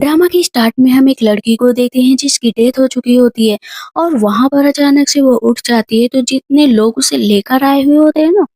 Drama की start में हम एक लड़की को देखते हैं जिसकी डेथ हो चुकी होती है और वहां पर अचानक से वो उठ जाती है, तो जितने लोग उसे लेकर आए हुए होते हैं ना,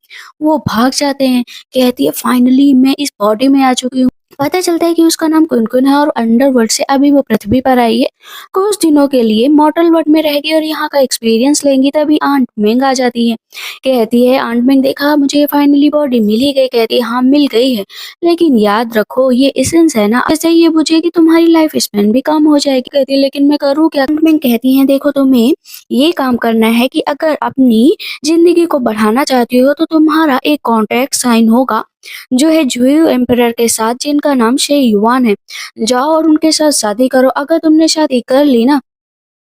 वो भाग जाते हैं। कहती है फाइनली मैं इस बॉडी में आ चुकी हूँ। पता चलता है कि उसका नाम कुनकुन है और अंडरवर्ल्ड से अभी वो पृथ्वी पर आई है। कुछ दिनों के लिए मॉर्टल वर्ल्ड में रहेगी और यहाँ का एक्सपीरियंस लेंगी। तभी आंट मिंग आ जाती है। कहती है आंट मिंग, देखा मुझे फाइनली बॉडी मिल ही गई। कहती है हाँ मिल गई है, लेकिन याद रखो ये एसेंस है ना, ऐसे ये बुझेगी तुम्हारी लाइफ स्पेन भी कम हो जाएगी। कहती है लेकिन मैं करूँ क्या। मैं कहती है देखो तुम्हें ये काम करना है कि अगर अपनी जिंदगी को बढ़ाना चाहती हो तो तुम्हारा एक कॉन्ट्रैक्ट साइन होगा जो है जुयू एम्परर के साथ, जिनका नाम शे युआन है। जाओ और उनके साथ शादी करो। अगर तुमने शादी कर ली ना,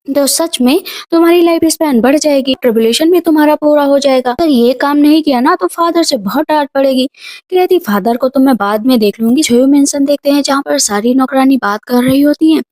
तो सच में तुम्हारी लाइफ स्पैन बढ़ जाएगी, ट्रिबुलेशन भी तुम्हारा पूरा हो जाएगा। अगर ये काम नहीं किया ना तो फादर से बहुत डांट पड़ेगी। कहती फादर को तो मैं बाद में देख लूंगी। जो मेंशन देखते हैं जहाँ पर सारी नौकरानी बात कर रही होती हैं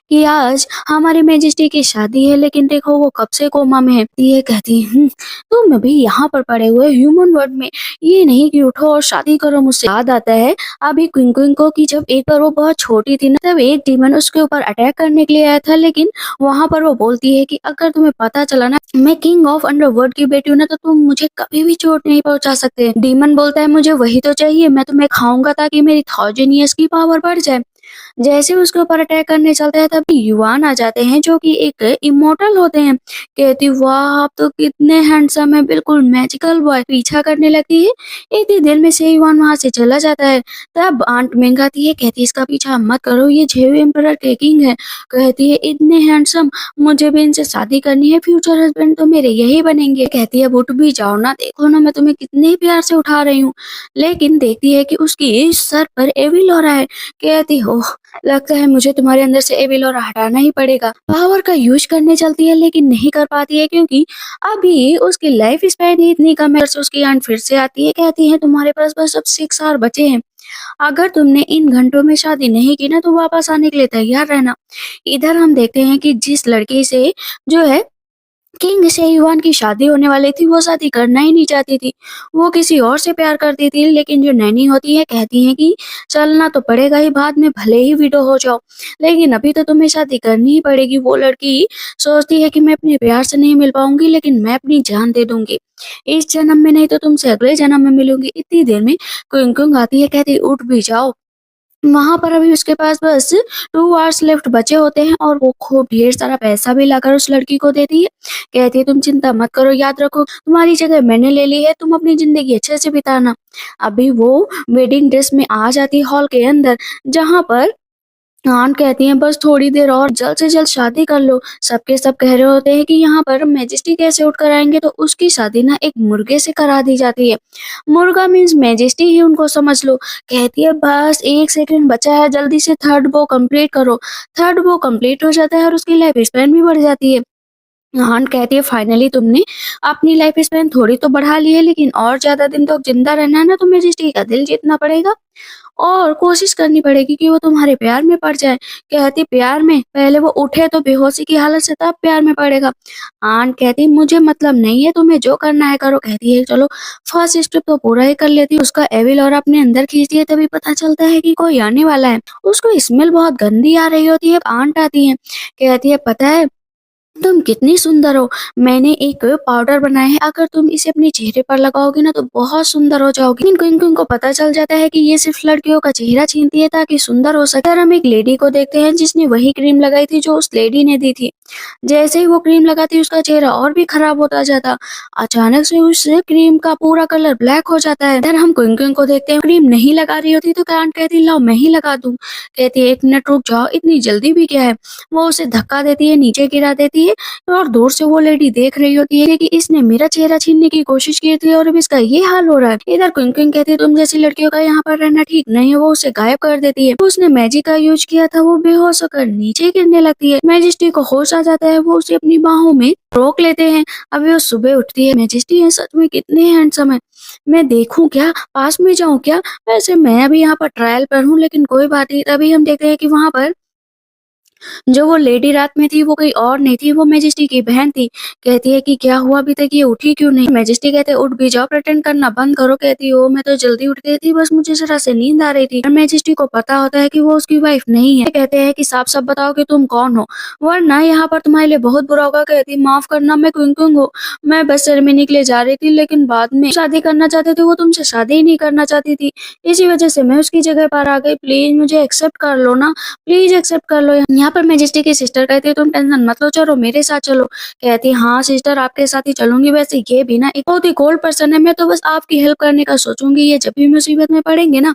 कि आज हमारी मेजेस्टी की शादी है, लेकिन देखो वो कब से कोमा में है। ये कहती तुम भी यहाँ पर पड़े हुए ह्यूमन वर्ल्ड में, ये नहीं कि उठो और शादी करो। मुझसे याद आता है अभी क्विंक्विन को कि जब एक बार वो बहुत छोटी थी ना, तब एक डीमन उसके ऊपर अटैक करने के लिए आया था, लेकिन वहां पर वो बोलती है कि अगर तुम्हें पता चला ना मैं किंग ऑफ अंडरवर्ल्ड की बेटी हूँ ना, तो तुम मुझे कभी भी चोट नहीं पहुंचा सकते। डीमन बोलता है मुझे वही तो चाहिए, मैं तुम्हें खाऊंगा ताकि मेरी 1000 years की पावर बढ़ जाए। जैसे उसके ऊपर अटैक करने चलता है तभी युवान आ जाते हैं जो कि एक इमोर्टल होते हैं। कहती वाह आप तो कितने हैंडसम है, बिल्कुल मैजिकल बॉय। पीछा करने लगती है। इतनी देर में से युवान वहां से चला जाता है। तब आंट मिंग आती है। कहती इसका पीछा मत करो, ये जेवी एम्परर के किंग है। कहती है इतने हैंडसम, मुझे भी इनसे शादी करनी है, फ्यूचर हस्बैंड तो मेरे यही बनेंगे। कहती है उठ भी जाओ ना, देखो ना मैं तुम्हें कितने प्यार से उठा रही हूँ। लेकिन देखती है कि उसकी सर पर एविल हो रहा है। कहती हो लगता है मुझे तुम्हारे अंदर से एविल और हटाना ही पड़ेगा। पावर का यूज करने चलती है लेकिन नहीं कर पाती है, क्योंकि अभी उसकी लाइफ स्पैन ही इतनी कम है। उसकी आंट फिर से आती है। कहती है तुम्हारे पास बस अब 6 hours बचे हैं। अगर तुमने इन घंटों में शादी नहीं की ना तो वापस आने के लिए तैयार रहना। इधर हम देखते हैं कि जिस लड़की से जो है किंग शेह्वान की शादी होने वाली थी, वो शादी करना ही नहीं चाहती थी। वो किसी और से प्यार करती थी, लेकिन जो नैनी होती है कहती है कि चलना तो पड़ेगा ही, बाद में भले ही विडो हो जाओ, लेकिन अभी तो तुम्हें शादी करनी ही पड़ेगी। वो लड़की सोचती है कि मैं अपने प्यार से नहीं मिल पाऊंगी, लेकिन मैं अपनी जान दे दूंगी। इस जन्म में नहीं तो तुमसे अगले जन्म में मिलूंगी। इतनी देर में कुंकुम आती है। कहती उठ भी जाओ। वहां पर अभी उसके पास बस 2 hours लेफ्ट बचे होते हैं और वो खूब ढेर सारा पैसा भी लाकर उस लड़की को देती है। कहती है तुम चिंता मत करो, याद रखो तुम्हारी जगह मैंने ले ली है, तुम अपनी जिंदगी अच्छे से बिताना। अभी वो वेडिंग ड्रेस में आ जाती है हॉल के अंदर, जहां पर आंट कहती हैं बस थोड़ी देर और, जल्द से जल्द शादी कर लो। सबके सब कह रहे होते हैं कि यहाँ पर मैजेस्टी कैसे उठ कर आएंगे, तो उसकी शादी ना एक मुर्गे से करा दी जाती है। मुर्गा मीन्स मैजेस्टी ही उनको समझ लो। कहती है बस 1 सेकंड बचा है, जल्दी से थर्ड बो कंप्लीट करो। थर्ड बो कंप्लीट हो जाता है और उसकी लाइफ स्पैन भी बढ़ जाती है। हाँ कहती है फाइनली तुमने अपनी लाइफ स्पैन थोड़ी तो बढ़ा ली है, लेकिन और ज्यादा दिन तक जिंदा रहना है ना, तो मैजेस्टी का दिल जीतना पड़ेगा और कोशिश करनी पड़ेगी कि वो तुम्हारे प्यार में पड़ जाए। कहती प्यार में पहले वो उठे तो बेहोशी की हालत से, तब प्यार में पड़ेगा। आन कहती मुझे मतलब नहीं है, तुम्हें जो करना है करो। कहती है चलो फर्स्ट स्टेप तो पूरा ही कर लेती है। उसका एविल और अपने अंदर खींचती है, तभी पता चलता है कि कोई आने वाला है। उसको स्मेल बहुत गंदी आ रही होती है। आंट आती है। कहती है पता है तुम कितनी सुंदर हो, मैंने एक पाउडर बनाया है, अगर तुम इसे अपने चेहरे पर लगाओगी ना तो बहुत सुंदर हो जाओगी। लेकिन क्विंकविन को पता चल जाता है कि ये सिर्फ लड़कियों का चेहरा छीनती है ताकि सुंदर हो सके। और हम एक लेडी को देखते हैं जिसने वही क्रीम लगाई थी जो उस लेडी ने दी थी। जैसे ही वो क्रीम लगाती उसका चेहरा और भी खराब होता जाता। अचानक से उस क्रीम का पूरा कलर ब्लैक हो जाता है। इधर हम क्विंकविन को देखते हैं, क्रीम नहीं लगा रही होती तो कांट कहती लाओ मैं ही लगा दूं। कहती है 1 मिनट रुक जाओ, इतनी जल्दी भी क्या है। वो उसे धक्का देती है, नीचे गिरा देती है और दूर से वो लेडी देख रही होती है कि इसने मेरा चेहरा छीनने की कोशिश की थी और अब इसका ये हाल हो रहा है। इधर क्विंकविन कहती है तुम जैसी लड़कियों का यहाँ पर रहना ठीक नहीं है। वो उसे गायब कर देती है। उसने मैजिक का यूज किया था, वो बेहोश होकर नीचे गिरने लगती है। मैजेस्टी को होश आ जाता है, वो उसे अपनी बाहों में रोक लेते हैं। अभी वो सुबह उठती है। मैजेस्टी है सच में कितने हैंडसम है, मैं देखूं क्या, पास में जाऊं क्या। वैसे मैं अभी यहाँ पर ट्रायल पर हूँ, लेकिन कोई बात नहीं। तभी हम देखते हैं कि वहां पर जो वो लेडी रात में थी वो कोई और नहीं थी, वो मैजेस्टी की बहन थी। कहती है कि क्या हुआ अभी तक ये उठी क्यों नहीं? मैजेस्टी कहते उठ भी जाओ, प्रिटेंड करना बंद करो। कहती ओ मैं तो जल्दी उठ गई थी, बस मुझे जरा से नींद आ रही थी। और मैजेस्टी को पता होता है कि वो उसकी वाइफ नहीं है। कहते हैं कि साफ साफ बताओ कि तुम कौन हो, वरना यहाँ पर तुम्हारे लिए बहुत बुरा होगा। कहती माफ करना, मैं क्विंकुंग हूँ, मैं बस सेरेमनी के लिए जा रही थी, लेकिन बाद में शादी करना चाहते थे, वो तुमसे शादी ही नहीं करना चाहती थी, इसी वजह से मैं उसकी जगह पर आ गई। प्लीज मुझे एक्सेप्ट कर लो ना, प्लीज एक्सेप्ट कर लो। यहाँ पर मैजेस्टी की सिस्टर कहती है तुम टेंशन मत लो, चलो मेरे साथ चलो। कहती हाँ सिस्टर आपके साथ ही चलूंगी, वैसे ये भी ना एक बहुत ही कोल्ड पर्सन है, मैं तो बस आपकी हेल्प करने का सोचूंगी, ये जब भी मुसीबत में पड़ेंगे ना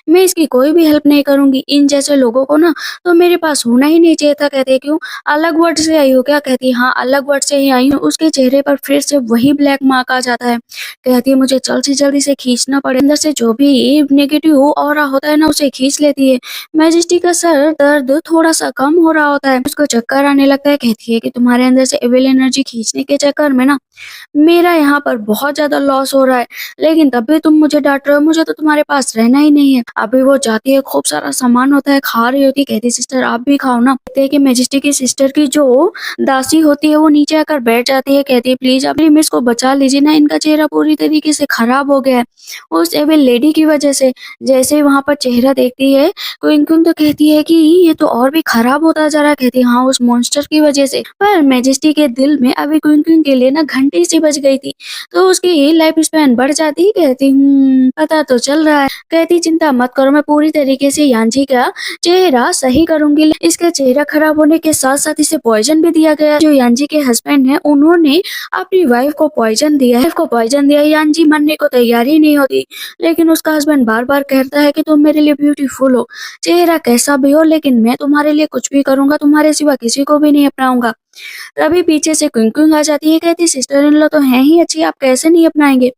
मैं इसकी कोई भी हेल्प नहीं करूंगी। इन जैसे लोगों को ना तो मेरे पास होना ही नहीं चाहिए था। कहते क्यों, अलग वर्ड से आई हो क्या? कहती हाँ अलग वर्ड से ही आई हूँ। उसके चेहरे पर फिर से वही ब्लैक मार्क आ जाता है। कहती है मुझे जल्द से जल्दी से खींचना पड़े, अंदर से जो भी नेगेटिव ऑरा होता है ना उसे खींच लेती है। मैजेस्टी का सर दर्द थोड़ा सा कम हो रहा होता है, उसको चक्कर आने लगता है। कहती है कि तुम्हारे अंदर से एविल एनर्जी खींचने के चक्कर में ना मेरा यहाँ पर बहुत ज्यादा लॉस हो रहा है, लेकिन तब भी तुम मुझे डांट रहे हो, मुझे तो तुम्हारे पास रहना ही नहीं है। अभी वो जाती है, खूब सारा सामान होता है, खा रही होती है। कहती सिस्टर आप भी खाओ ना। कहते हैं कि मैजेस्टी की सिस्टर की जो दासी होती है वो नीचे आकर बैठ जाती है। कहती है प्लीज अपनी मिस को बचा लीजिए ना, इनका चेहरा पूरी तरीके से खराब हो गया है उस एविल लेडी की वजह से। जैसे ही वहां पर चेहरा देखती है क्विंकुन तो कहती है कि ये तो और भी खराब होता जा रहा है। कहती है हाँ उस मॉन्स्टर की वजह से। पर मैजेस्टी के दिल में अभी क्विंकुन के लिए ना घंटी सी बज गई थी, तो उसकी लाइफ स्पैन बढ़ जाती। कहती पता तो चल रहा है। कहती चिंता मत करो, मैं पूरी तरीके से यांजी का चेहरा सही करूंगी। इसका चेहरा खराब होने के साथ साथ इसे पॉइजन भी दिया गया। जो यांजी के हस्बैंड है उन्होंने अपनी वाइफ को पॉइजन दिया है, यांजी मरने को तैयार ही नहीं होती, लेकिन उसका हस्बैंड बार बार कहता है कि तुम मेरे लिए ब्यूटीफुल हो, चेहरा कैसा भी हो, लेकिन मैं तुम्हारे लिए कुछ भी करूंगा, तुम्हारे सिवा किसी को भी नहीं अपनाऊंगा। तभी पीछे से क्विंकुंग आ जाती है। कहती सिस्टर इन लॉ तो है ही अच्छी, आप कैसे नहीं अपनाएंगे?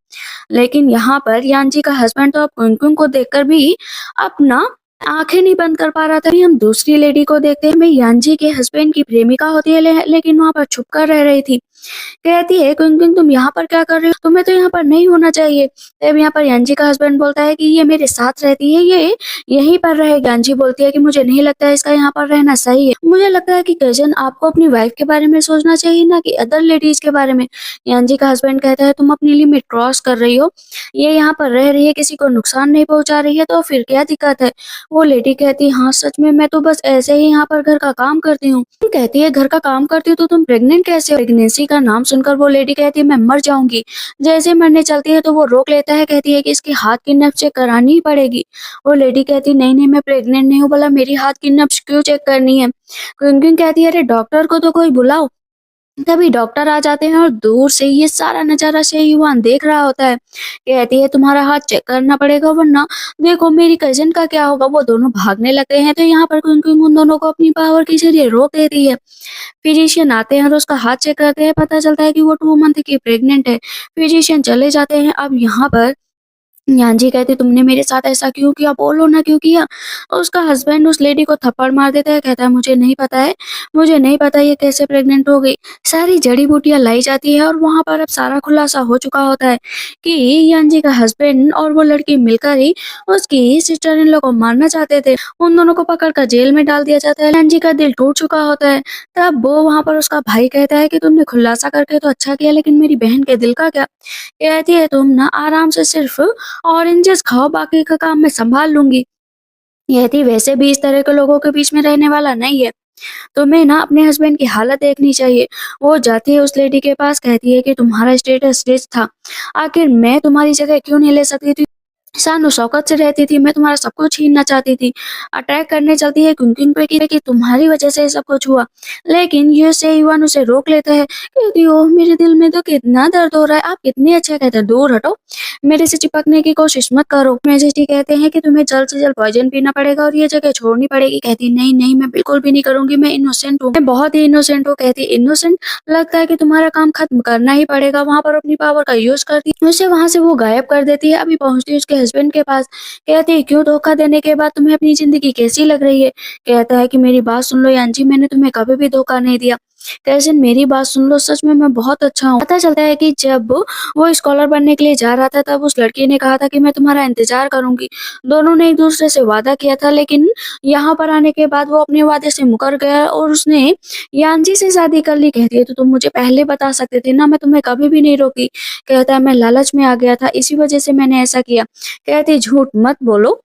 लेकिन यहाँ पर यांजी का हस्बैंड तो अब कुमकुम को देखकर भी अपना आंखें नहीं बंद कर पा रहा था। अभी हम दूसरी लेडी को देखते हैं, मैं यांजी के हस्बैंड की प्रेमिका होती है, लेकिन वहां पर छुप कर रह रही थी। कहती है क्विंकिंग तुम यहाँ पर क्या कर रही हो, तुम्हें तो यहाँ पर नहीं होना चाहिए। तब यहाँ पर यांजी का हस्बैंड बोलता है कि ये मेरे साथ रहती है, ये यहीं पर रहेगी। यांजी बोलती है कि मुझे नहीं लगता है इसका यहाँ पर रहना सही है, मुझे लगता है कि कजन आपको अपनी वाइफ के बारे में सोचना चाहिए ना कि अदर लेडीज के बारे में। यांजी का हस्बैंड कहता है तुम अपनी लिमिट क्रॉस कर रही हो, ये यहाँ पर रह रही है, किसी को नुकसान नहीं पहुंचा रही है, तो फिर क्या दिक्कत है? वो लेडी कहती हाँ सच में मैं तो बस ऐसे ही यहाँ पर घर का काम करती हूँ। कहती है घर का काम करती हो तो तुम प्रेग्नेंट कैसे हो? प्रेगनेंसी का नाम सुनकर वो लेडी कहती है मैं मर जाऊंगी। जैसे मरने चलती है तो वो रोक लेता है। कहती है कि इसके हाथ की नब्ज चेक करानी ही पड़ेगी। वो लेडी कहती नहीं नहीं मैं प्रेग्नेंट नहीं हूँ, बोला मेरी हाथ की नब्ज क्यों चेक करनी है? क्विंकिन कहती है अरे डॉक्टर को तो कोई बुलाओ। तभी डॉक्टर आ जाते हैं और दूर से ये सारा नजारा से युवान देख रहा होता है। कहती है तुम्हारा हाथ चेक करना पड़ेगा, वरना देखो मेरी कजिन का क्या होगा। वो दोनों भागने लगते हैं, तो यहाँ पर क्विंकिन उन दोनों को अपनी पावर के जरिए रोक देती है। फिजिशियन आते हैं और उसका हाथ चेक करते हैं, पता चलता है कि वो 2 मंथ की प्रेग्नेंट है। फिजिशियन चले जाते हैं। अब यहाँ पर यांजी कहती तुमने मेरे साथ ऐसा क्यों किया, बोलो ना क्यों किया? और उसका हस्बैंड उस लेडी को थप्पड़ मार देता है। कहता है मुझे नहीं पता है, मुझे नहीं पता ये कैसे प्रेग्नेंट हो गई। सारी जड़ी बूटियां लाई जाती है और वहां पर अब सारा खुलासा हो चुका होता है कि यांजी का हस्बैंड और वो लड़की मिलकर ही उसकी सिस्टर इन लॉ को मारना चाहते थे। उन दोनों को पकड़कर जेल में डाल दिया जाता है। यांजी का दिल टूट चुका होता है। तब वो वहां पर उसका भाई कहता है कि तुमने खुलासा करके तो अच्छा किया, लेकिन मेरी बहन के दिल का क्या? कहती है तुम ना आराम से सिर्फ ऑरेंजेस खाओ, बाकी का काम मैं संभाल लूंगी। यदि वैसे भी इस तरह के लोगों के बीच में रहने वाला नहीं है, तुम्हें ना अपने हस्बैंड की हालत देखनी चाहिए। वो जाती है उस लेडी के पास, कहती है कि तुम्हारा स्टेटस रिच था, आखिर मैं तुम्हारी जगह क्यों नहीं ले सकती थी? शानो शौकत से रहती थी, मैं तुम्हारा सब कुछ छीनना चाहती थी। अटैक करने चलती है कुंकिंग पे कि तुम्हारी वजह से सब कुछ हुआ, लेकिन ये से युवान उसे रोक लेता है। कहती हो मेरे दिल में तो कितना दर्द हो रहा है, आप कितने अच्छे। कहते हैं दूर हटो, मेरे से चिपकने की कोशिश मत करो। मैजेस्टी कहते हैं कि तुम्हें जल्द से जल्द पॉइजन पीना पड़ेगा और ये जगह छोड़नी पड़ेगी। कहती नहीं नहीं मैं बिल्कुल भी नहीं करूंगी, मैं इनोसेंट हूँ, मैं बहुत ही इनोसेंट हूँ। कहती इनोसेंट, लगता है कि तुम्हारा काम खत्म करना ही पड़ेगा। वहां पर अपनी पावर का यूज करती है, उसे वहां से वो गायब कर देती है। अभी पहुंचती है उसके हस्बैंड के पास। कहती है क्यों, धोखा देने के बाद तुम्हें अपनी जिंदगी कैसी लग रही है? कहता है कि मेरी बात सुन लो यांजी, मैंने तुम्हें कभी भी धोखा नहीं दिया। कैसे मेरी बात सुन लो, सच में मैं बहुत अच्छा हूँ। पता चलता है कि जब वो स्कॉलर बनने के लिए जा रहा था तब उस लड़की ने कहा था कि मैं तुम्हारा इंतज़ार करूँगी। दोनों ने एक-दूसरे से वादा किया था, लेकिन यहाँ पर आने के बाद वो अपने वादे से मुकर गया और उसने यानजी से शादी कर ली। कहती है तो तुम मुझे पहले बता सकते थे ना, मैं तुम्हें कभी भी नहीं रोकी। कहता है मैं लालच में आ गया था, इसी वज़ह से मैंने ऐसा किया। कहती है झूठ मत बोलो,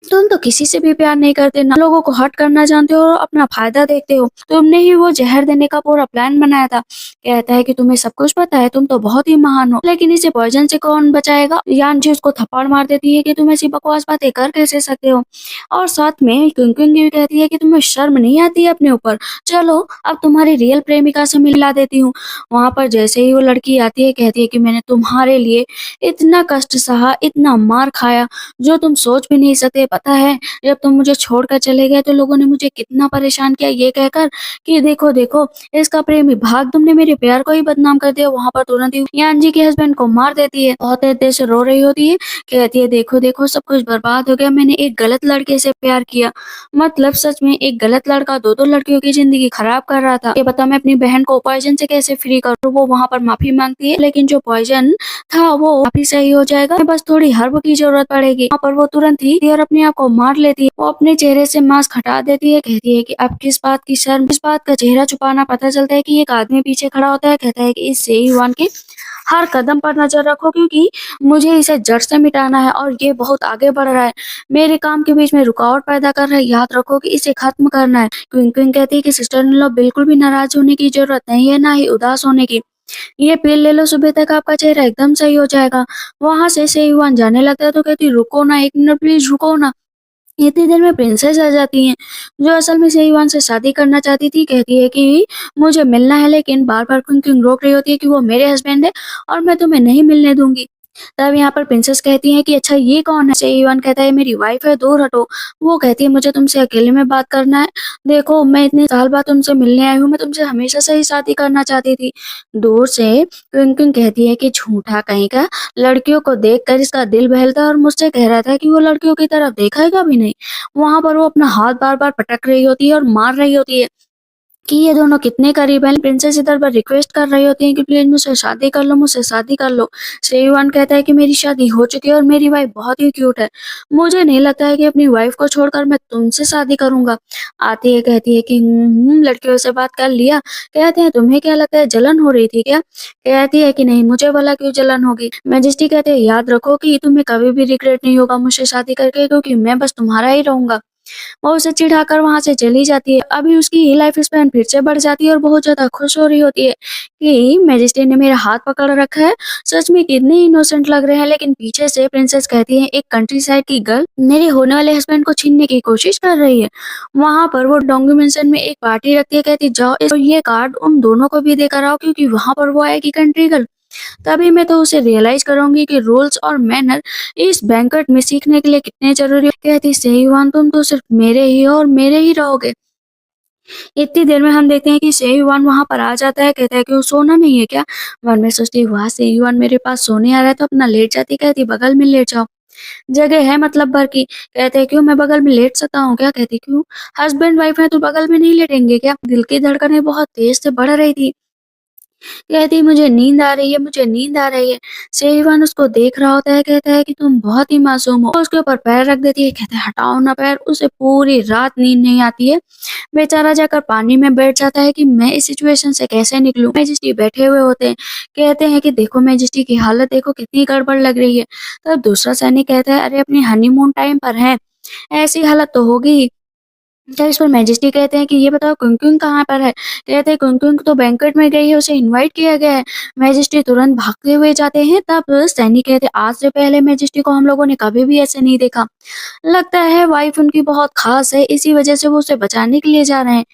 तुम तो किसी से भी प्यार नहीं करते, ना लोगों को हर्ट करना जानते हो और अपना फ़ायदा देखते हो। तुमने ही वो ज़हर देने का पूरा प्लान बनाया था। कहता है कि तुम्हें सब कुछ पता है, तुम तो बहुत ही महान हो, लेकिन इसे पॉइज़न से कौन बचाएगा? यानजी उसको थप्पड़ मार देती है कि तुम ऐसी बकवास बातें कर कैसे सकते हो? और साथ में क्विंक्विन भी कहती है कि तुम्हें शर्म नहीं आती है अपने ऊपर? चलो अब तुम्हारी रियल प्रेमिका से मिला देती हूँ। वहाँ पर जैसे ही वो लड़की आती है, कहती है कि मैंने तुम्हारे लिए इतना कष्ट सहा, इतना मार खाया, जो तुम सोच भी नहीं सकते। पता है, जब तुम मुझे छोड़कर चले गए तो लोगों ने मुझे कितना परेशान किया ये कहकर कि देखो देखो इसका प्रेमी भाग, तुमने मेरे प्यार को ही बदनाम कर दिया। वहां पर तुरंत ही यान जी के हस्बैंड को मार देती है। बहुत देर से रो रही होती है, कहती है देखो देखो सब कुछ बर्बाद हो गया, मैंने एक गलत लड़के से प्यार किया। मतलब सच में एक गलत लड़का दो लड़कियों की जिंदगी खराब कर रहा था। ये बता मैं अपनी बहन को पॉइजन से कैसे फ्री करूँ? वो वहां पर माफी मांगती है, लेकिन जो पॉइजन था वो काफी सही हो जाएगा, बस थोड़ी हर्ब की जरूरत पड़ेगी। वहाँ पर वो तुरंत ही और अपने आप को मार लेती है। वो अपने चेहरे से मास्क हटा देती है, कहती है कि अब किस बात की शर्म, किस बात का चेहरा छुपाना। पता चलता है कि एक आदमी पीछे खड़ा होता है, कहता है कि इस सेईवान के हर कदम पर नजर रखो, क्योंकि मुझे इसे जड़ से मिटाना है और ये बहुत आगे बढ़ रहा है, मेरे काम के बीच में रुकावट पैदा कर रहा है, याद रखो कि इसे खत्म करना है। क्विंक्विन कहती है कि सिस्टर इन लॉ बिल्कुल भी नाराज होने की जरूरत नहीं है, ना ही उदास होने की। ये पिल ले लो, सुबह तक आपका चेहरा एकदम सही हो जाएगा। वहाँ से सेईवान जाने लगता है तो कहती रुको ना, 1 मिनट प्लीज रुको ना। इतनी देर में प्रिंसेस आ जाती हैं, जो असल में सेईवान से शादी करना चाहती थी। कहती है कि मुझे मिलना है, लेकिन बार-बार क्विंक्विन रोक रही होती है कि वो मेरे हस्बैंड है और मैं तुम्हें नहीं मिलने दूँगी। तब यहाँ पर प्रिंसेस कहती है कि अच्छा ये कौन है? सेईवान कहता है मेरी वाइफ है, दूर हटो। वो कहती है मुझे तुमसे अकेले में बात करना है। देखो मैं इतने साल बाद तुमसे मिलने आई हूँ, मैं तुमसे हमेशा से ही शादी करना चाहती थी। दूर से क्विंक्विन कहती है कि झूठा कहीं का, लड़कियों को देखकर इसका दिल बहलता है और मुझसे कह रहा था कि वो लड़कियों की तरफ देखेगा भी नहीं। वहाँ पर वो अपना हाथ बार-बार पटक रही होती है और मार रही होती है कि ये दोनों कितने करीब हैं। प्रिंसेस इधर पर रिक्वेस्ट कर रही होती है कि प्लीज मुझसे शादी कर लो, मुझसे शादी कर लो। श्रीवान कहता है कि मेरी शादी हो चुकी है और मेरी वाइफ बहुत ही क्यूट है, मुझे नहीं लगता है कि अपनी वाइफ को छोड़कर मैं तुमसे शादी करूंगा। आती है, कहती है कि लड़कियों से बात कर लिया। कहते हैं तुम्हें क्या लगता है जलन हो रही थी क्या? कहती है कि नहीं, मुझे भला क्यों जलन होगी। मैजेस्टी कहते हैं याद रखो कि तुम्हें कभी भी रिग्रेट नहीं होगा मुझसे शादी करके, क्योंकि मैं बस तुम्हारा ही रहूंगा। वो उसे चिढ़ाकर वहाँ से चली जाती है। अभी उसकी लाइफ स्पैन फिर से बढ़ जाती है और बहुत ज़्यादा खुश हो रही होती है कि मैजेस्टी ने मेरा हाथ पकड़ रखा है। सच में कितने इनोसेंट लग रहे हैं। लेकिन पीछे से प्रिंसेस कहती है एक कंट्री साइड की गर्ल मेरे होने वाले हस्बैंड को छीनने की कोशिश कर रही है। वहाँ पर वो डोंगुमेंसन में एक पार्टी रखती है, कहती जाओ ये कार्ड उन दोनों को भी देकर आओ, क्योंकि वहाँ पर वो आएगी कंट्री गर्ल। तभी मैं तो उसे रियलाइज करूंगी कि रूल्स और मैनर इस बैंक्वेट में सीखने के लिए कितने जरूरी है। कहती सेहीवान तुम तो सिर्फ मेरे ही हो और मेरे ही रहोगे। इतनी देर में हम देखते हैं कि सेहीवान वहां पर आ जाता है, कहता है कि वो सोना नहीं है क्या? मन में सोचती वाह सेहीवान मेरे पास सोने आ रहा है तो अपना लेट जाती। कहती बगल में लेट जाओ, जगह है मतलब भर की। कहते हैं क्यों, मैं बगल में लेट सकता हूँ क्या? कहती क्यों, हस्बैंड वाइफ है तो बगल में नहीं लेटेंगे क्या? दिल की धड़कनें बहुत तेज से बढ़ रही थी। कहती मुझे नींद आ रही है, मुझे नींद आ रही है। सेहीवान उसको देख रहा होता है, कहता है कि तुम बहुत ही मासूम हो। उसके ऊपर पैर रख देती है, कहता है हटाओ ना पैर। उसे पूरी रात नींद नहीं आती है। बेचारा जाकर पानी में बैठ जाता है कि मैं इस सिचुएशन से कैसे निकलूं। मैजेस्टी बैठे हुए होते हैं, कहते हैं कि देखो मैजेस्टी की हालत देखो कितनी गड़बड़ लग रही है। तब दूसरा सैनिक कहता है अरे अपनी हनीमून टाइम पर है, ऐसी हालत तो होगी ही। तो इस पर मैजेस्टी कहते हैं कि ये बताओ क्विंक्विन कहाँ पर है? कहते हैं क्विंक्विन तो बैंक्वेट में गई है, उसे इनवाइट किया गया है। मैजेस्टी तुरंत भागते हुए जाते हैं। तब सैनिक कहते हैं आज से पहले मैजेस्टी को हम लोगों ने कभी भी ऐसे नहीं देखा, लगता है वाइफ उनकी बहुत खास है, इसी वजह से वो उसे बचाने के लिए जा रहे हैं।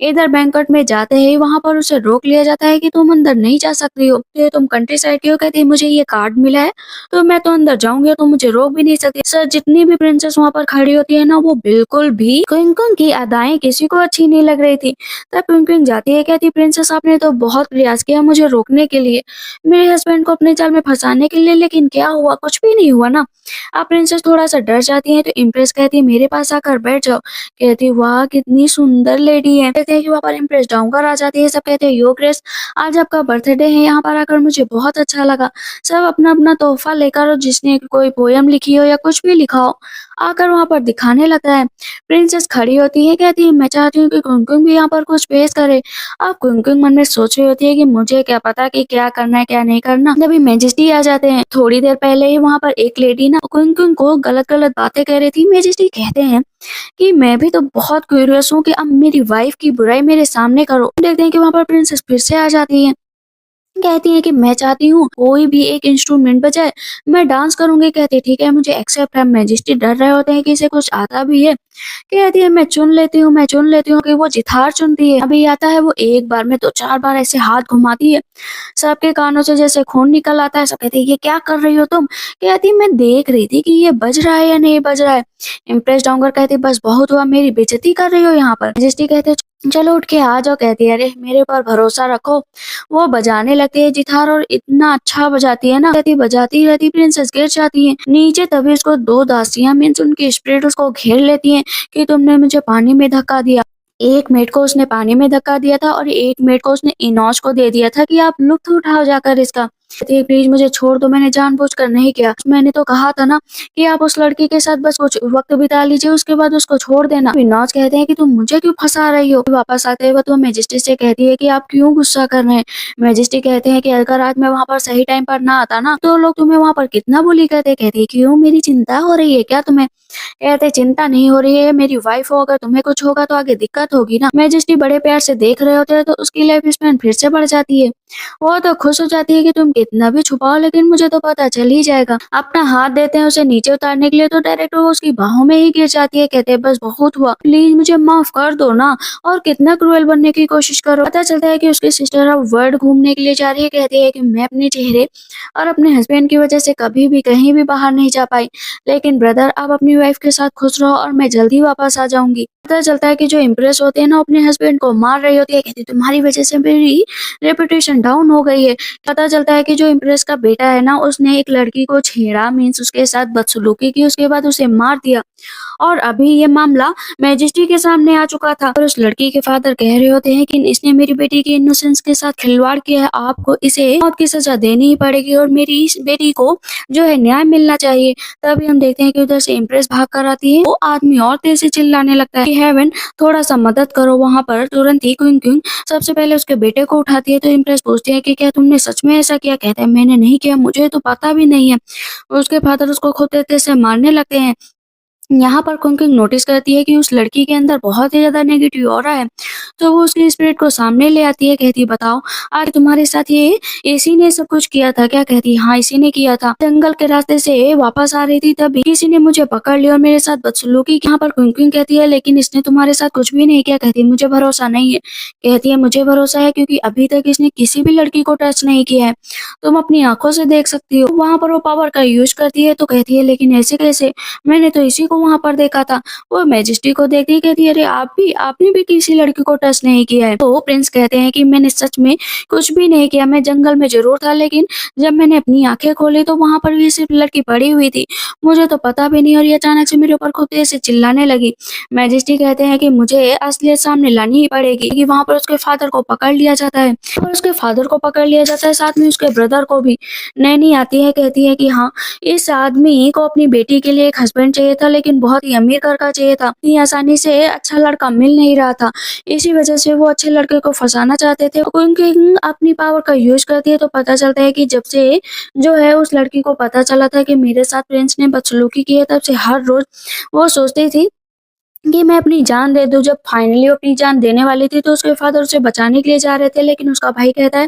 इधर बैंक्वेट में जाते ही वहां पर उसे रोक लिया जाता है कि तुम अंदर नहीं जा सकती हो, ये तुम कंट्री साइड की हो। कहती है मुझे ये कार्ड मिला है तो मैं तो अंदर जाऊंगी, तो मुझे रोक भी नहीं सकती। सर जितनी भी प्रिंसेस वहां पर खड़ी होती है ना, वो बिल्कुल भी क्विंक्विन की अदाएं किसी को अच्छी नहीं लग रही थी। तब क्विंग जाती है, कहती प्रिंसेस आपने तो बहुत प्रयास किया मुझे रोकने के लिए, मेरे हस्बैंड को अपने जाल में फंसाने के लिए, लेकिन क्या हुआ? कुछ भी नहीं हुआ ना। अब प्रिंसेस थोड़ा सा डर जाती है तो इम्प्रेस कहती है मेरे पास आकर बैठ जाओ। कहती वाह कितनी सुंदर लेडी है। कहते हैं कि वहाँ पर इम्प्रेस डाउनकर आ जाती है। सब कहते हैं यो ग्रेस, आज आपका बर्थडे है, यहाँ पर आकर मुझे बहुत अच्छा लगा। सब अपना अपना तोहफा लेकर, और जिसने कोई पोयम लिखी हो या कुछ भी लिखा हो आकर वहाँ पर दिखाने लगता है। प्रिंसेस खड़ी होती है, कहती है मैं चाहती हूँ कि कुमकुम भी यहाँ पर कुछ पेश करे। अब कुमकुम मन में सोच रही होती है कि मुझे क्या पता कि क्या करना है क्या नहीं करना। तभी मैजेस्टी आ जाते हैं। थोड़ी देर पहले ही वहाँ पर एक लेडी ना कुमकुम को गलत गलत बातें कह रही थी। मैजेस्टी कहते हैं कि मैं भी तो बहुत क्यूरियस हूँ कि अब मेरी वाइफ की बुराई मेरे सामने करो। देखते हैं कि वहाँ पर प्रिंसेस फिर से आ जाती है। कहती है कि मैं चाहती हूँ कोई भी एक इंस्ट्रूमेंट बजाए, मैं डांस करूंगी। कहती है ठीक है मुझे एक्सेप्ट है। मैजेस्टी डर रहे होते हैं कि इसे कुछ आता भी है। कहती है मैं चुन लेती हूँ कि वो जितार चुनती है। अभी आता है वो एक बार में तो चार बार ऐसे हाथ घुमाती है, सबके कानों से जैसे खून निकल आता है। सब कहते हैं ये क्या कर रही हो तुम? कहती है मैं देख रही थी कि ये बज रहा है या नहीं बज रहा है। इम्प्रेस डाउनकर कहती है बस बहुत हुआ, मेरी बेइज्जती कर रही हो यहाँ पर। मैजेस्टी कहते हैं चलो उठ के आ जाओ। कहती है अरे मेरे पर भरोसा रखो। वो बजाने लगती है जितार, और इतना अच्छा बजाती है ना, कहती बजाती रहती प्रिंसेस गिर जाती है नीचे। तभी उसको दो दासियां मीन्स उनकी स्पिरिट उसको घेर लेती हैं कि तुमने मुझे पानी में धक्का दिया। एक मेट को उसने पानी में धक्का दिया था और एक मेट को उसने इनोज को दे दिया था कि आप लुत्फ उठाओ जाकर इसका। कहती है प्लीज मुझे छोड़ दो, मैंने जानबूझकर नहीं किया। मैंने तो कहा था ना कि आप उस लड़की के साथ बस कुछ वक्त बिता लीजिए, उसके बाद उसको छोड़ देना। इनोज कहते हैं कि तुम मुझे क्यों फंसा रही हो? वापस आते हुए तो मैजेस्टी से कहती है कि आप क्यों गुस्सा कर रहे हैं। मैजेस्टी कहते हैं कि अगर आज मैं वहाँ पर सही टाइम पर ना आता ना तो लोग तुम्हें वहाँ पर कितना बुली करते। कहती है क्यों, मेरी चिंता हो रही है क्या तुम्हें? कहते चिंता नहीं हो रही है, मेरी वाइफ हो, अगर तुम्हें कुछ होगा तो आगे दिक्कत होगी ना। मैजेस्टी बड़े प्यार से देख रहे होते हैं तो उसकी लाइफ स्पैन फिर से बढ़ जाती है। वो तो खुश हो जाती है कि तुम कितना भी छुपाओ लेकिन मुझे तो पता चल ही जाएगा। अपना हाथ देते हैं उसे नीचे उतारने के लिए तो डायरेक्ट वो उसकी बाहों में ही गिर जाती है। कहते हैं बस बहुत हुआ, प्लीज मुझे माफ कर दो ना। और कितना क्रूएल बनने की कोशिश करो। पता चलता है कि उसकी सिस्टर अब वर्ल्ड घूमने के लिए जा रही है। कहती है कि मैं अपने चेहरे और अपने हस्बैंड की वजह से कभी भी कहीं भी बाहर नहीं जा पाई, लेकिन ब्रदर आप अपनी वाइफ के साथ खुश रहो और मैं जल्दी वापस आ जाऊंगी। पता चलता है कि जो इम्प्रेस होते हैं ना अपने हस्बैंड को मार रही होती है। कहती तुम्हारी वजह से मेरी रेपुटेशन डाउन हो गई है। पता चलता है कि जो इम्प्रेस का बेटा है ना उसने एक लड़की को छेड़ा मीन्स उसके साथ बदसलूकी की, उसके बाद उसे मार दिया। और अभी ये मामला मैजिस्ट्रेट के सामने आ चुका था और उस लड़की के फादर कह रहे होते हैं कि इसने मेरी बेटी की इनोसेंस के साथ खिलवाड़ किया है, आपको इसे मौत की सजा देनी ही पड़ेगी और मेरी इस बेटी को जो है न्याय मिलना चाहिए। तभी हम देखते हैं कि उधर से इम्प्रेस भाग कर आती है। वो आदमी और तेज से चिल्लाने लगता है कि हेवन थोड़ा सा मदद करो। वहाँ पर तुरंत ही क्विंग क्विंग सबसे पहले उसके बेटे को उठाती है तो इम्प्रेस पूछती है कि क्या तुमने सच में ऐसा किया? कहता है मैंने नहीं किया, मुझे तो पता भी नहीं है। उसके फादर उसको खुद तेज से मारने लगते हैं। यहाँ पर कुंकिंग नोटिस करती है कि उस लड़की के अंदर बहुत ही ज्यादा नेगेटिव ऑरा है, तो वो उसकी स्पिरिट को सामने ले आती है। कहती बताओ आज तुम्हारे साथ ये इसी ने सब कुछ किया था क्या? कहती हाँ इसी ने किया था। जंगल के रास्ते से वापस आ रही थी तभी किसी ने मुझे पकड़ लिया और मेरे साथ बदसलूकी की। यहाँ पर कुंकिंग कहती है लेकिन इसने तुम्हारे साथ कुछ भी नहीं किया। कहती मुझे भरोसा नहीं है। कहती है मुझे भरोसा है क्योंकि अभी तक इसने किसी भी लड़की को टच नहीं किया है, तुम अपनी आंखों से देख सकती हो। वहाँ पर वो पावर का यूज करती है तो कहती है लेकिन ऐसे कैसे, मैंने तो इसी को वहाँ पर देखा था। वो मैजेस्टी को देखती कहती है अरे आपने भी किसी लड़की को टच नहीं किया है। तो प्रिंस कहते हैं कि मैंने सच में कुछ भी नहीं किया, मैं जंगल में जरूर था लेकिन जब मैंने अपनी आंखें खोली तो वहाँ पर भी सिर्फ लड़की पड़ी हुई थी, मुझे तो पता भी नहीं और ये अचानक से मेरे ऊपर खुद से चिल्लाने लगी। मैजेस्टी कहते हैं कि मुझे असलियत सामने लानी ही पड़ेगी कि वहाँ पर उसके फादर को पकड़ लिया जाता है और उसके फादर को पकड़ लिया जाता है, साथ में उसके ब्रदर को भी। नैनी आती है, कहती है कि हाँ इस आदमी को अपनी बेटी के लिए एक हस्बैंड चाहिए था लेकिन बहुत ही अमीर घर का चाहिए था, इतनी आसानी से अच्छा लड़का मिल नहीं रहा था, इसी वजह से वो अच्छे लड़के को फंसाना चाहते थे। क्योंकि अपनी पावर का यूज करती है तो पता चलता है कि जब से जो है उस लड़की को पता चला था कि मेरे साथ प्रिंस ने बदसलूकी की है तब से हर रोज वो सोचती थी कि मैं अपनी जान दे दूं। जब फाइनली वो अपनी जान देने वाली थी तो उसके फादर उसे बचाने के लिए जा रहे थे लेकिन उसका भाई कहता है